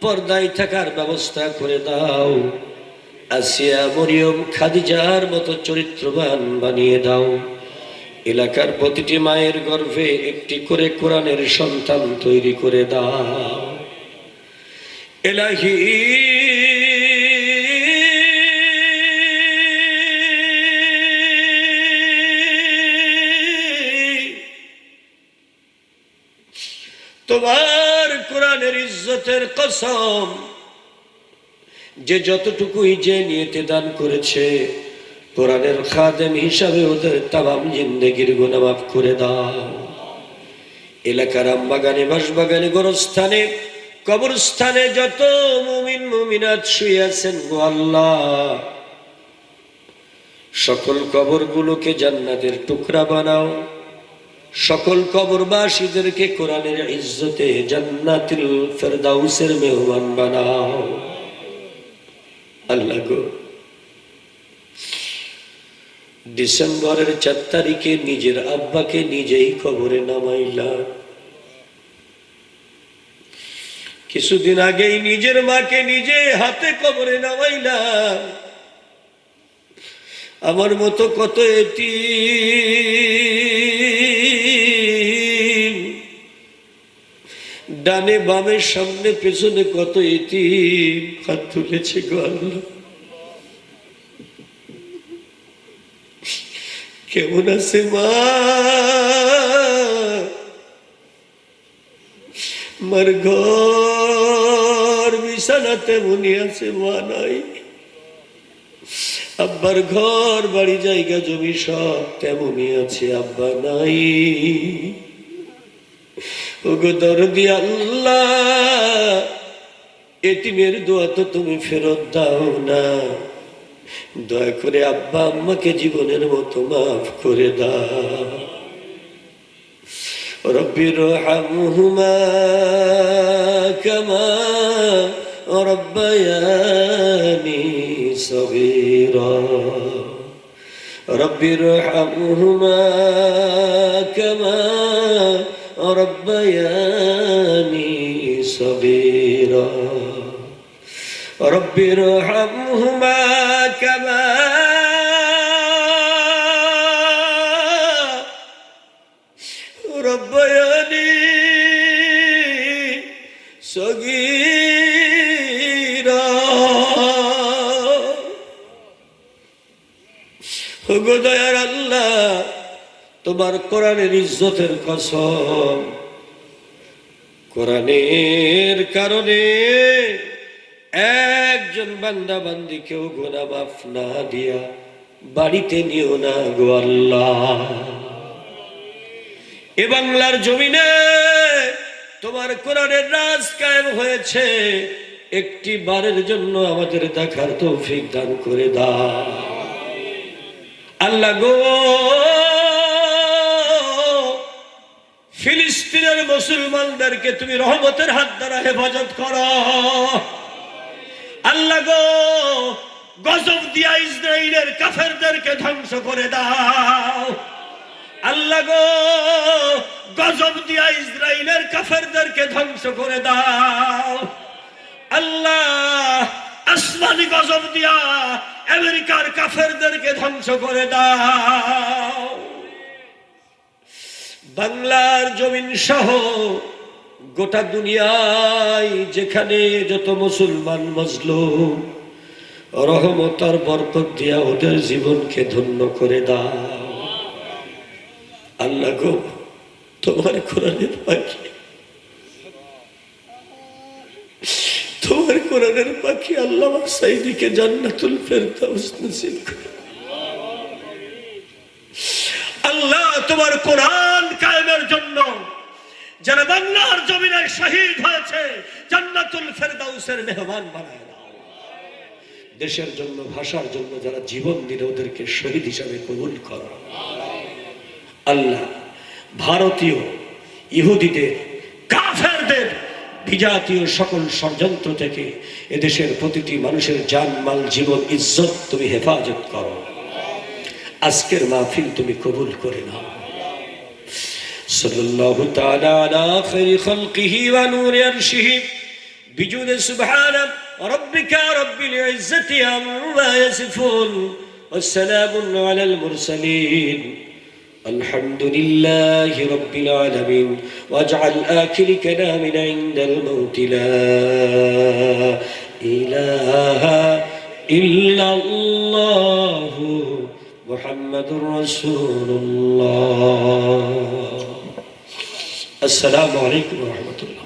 পর্দায় থাকার ব্যবস্থা করে দাও। আসিয়া মরিয়ম খাদিজার মতো চরিত্রবান বানিয়ে দাও। এলাকার প্রতিটি মায়ের গর্ভে একটি করে কোরআনের সন্তান তৈরি করে দাও। ইলাহি তোমার কোরআনের ইজ্জতের কসম, যে যতটুকুই যে নিয়তে দান করেছে, কোরআনের খাদেম হিসাবে ওদের তামাম জিন্দেগির গুনাহ মাফ করে দাও। এলাকার আমবাগানে, বাঁশবাগানে, গোরস্থানে, কবরস্থানে যত মুমিন মুমিনাত শুয়ে আছেন গো আল্লাহ, সকল কবরগুলোকে জান্নাতের টুকরা বানাও। সকল কবরবাসীদেরকে কোরআনের ইজ্জতে জান্নাতুল ফেরদাউসের মেহমান বানাও। আল্লাহ গো, ডিসেম্বরের 4 তারিখে নিজের আব্বাকে নিজেই কবরে নামাইলা, কিছুদিন আগেই নিজের মাকে নিজে হাতে কবরে নামাইলা। আমার মতো কত এতিম, ডানে বামে সামনে পেছনে কত এতিম হাত তুলেছে গো আল্লাহ। কেমন আছে মা? মার ঘর বিছানা তেমনই আছে, মা নাই। আব্বার ঘর বাড়ি জায়গা জমি সব তেমনই আছে, আব্বা নাই। ওগো দরদি আল্লাহ, এতিমের দোয়া তো তুমি ফেরত দাও না, দয়া করে আব্বা আম্মাকে জীবনের মতো মাফ করে দাও। রব্বির রহমহুমা কামা রব্বায়ানি সগীরা, রব্বির রহমহুমা কামা রব্বায়ানি সগীরা, রব্বির রহমহুমা কামা রব্বায়ানি সগীরা। ওগো দয়ার আল্লাহ, তোমার কোরআনের ইজ্জতের কসম, কোরআনের কারণে একজন বান্দা বান্দিকেও গুনাহ মাফ না দিয়া বাড়িতে নিও না গো আল্লাহ। এ বাংলার জমিনে তোমার কোরআনের রাজ কায়েম হয়েছে, একটি বারের জন্য আমাদের দেখার তৌফিক দান করে দাও আল্লাহ গো। ফিলিস্তিনের মুসলমানদেরকে তুমি রহমতের হাত দ্বারা হেফাজত করো আল্লাহ গো। গজব দিয়া ইসরাইলের কাফেরদেরকে ধ্বংস করে দাও আল্লাহ গো। গজব দিয়া ইসরাইলের কাফেরদেরকে ধ্বংস করে দাও আল্লাহ। আসমানি গজব দিয়া আমেরিকার কাফেরদেরকে ধ্বংস করে দাও। বাংলার জমিন সহ গোটা দুনিয়ায় যেখানে যত মুসলমান মজলুম, রহমত আর বরকত দিয়া ওদের জীবনকে ধন্য করে দাও আল্লাহ গো। তোমার কোরআনের পাখি, তোমার কোরআনের পাখি আল্লামা সাঈদীকে জান্নাতুল ফেরদাউস নসিব করো আল্লাহ। তোমার কোরআন কায়েমের জন্য যারা বাংলার জমিনে শহীদ হয়েছে, জান্নাতুল ফেরদাউসের মেহমান বানায় দাও। দেশের জন্য, ভাষার জন্য যারা জীবন দিল, ওদেরকে শহীদ হিসাবে কবুল করো আল্লাহ। ভারতীয় ইহুদিদের, কাফেরদের বিজাতীয় সকল ষড়যন্ত্র থেকে এদেশের প্রতিটি মানুষের জান মাল জীবন ইজ্জত তুমি হেফাজত করো। আজকের মাহফিল তুমি কবুল করে নাও। সাল্লাল্লাহু তাআলা আলা খায়রি খালকিহি ওয়া নূরি আরশিহি বিজুদি সুবহানা রাব্বিকা রাব্বিল ইজ্জাতি আম্মা ইয়াসিফুন ওয়া সালামুন আলাল মুরসালিন আলহামদুলিল্লাহি রাব্বিল আলামিন। ওয়াজআল আখিরি কালামিনা ইনদাল মাউত লা ইলাহা ইল্লাল্লাহু মুহাম্মাদুর রাসূলুল্লাহ। আসসালামু আলাইকুম রহমতুল্লাহ।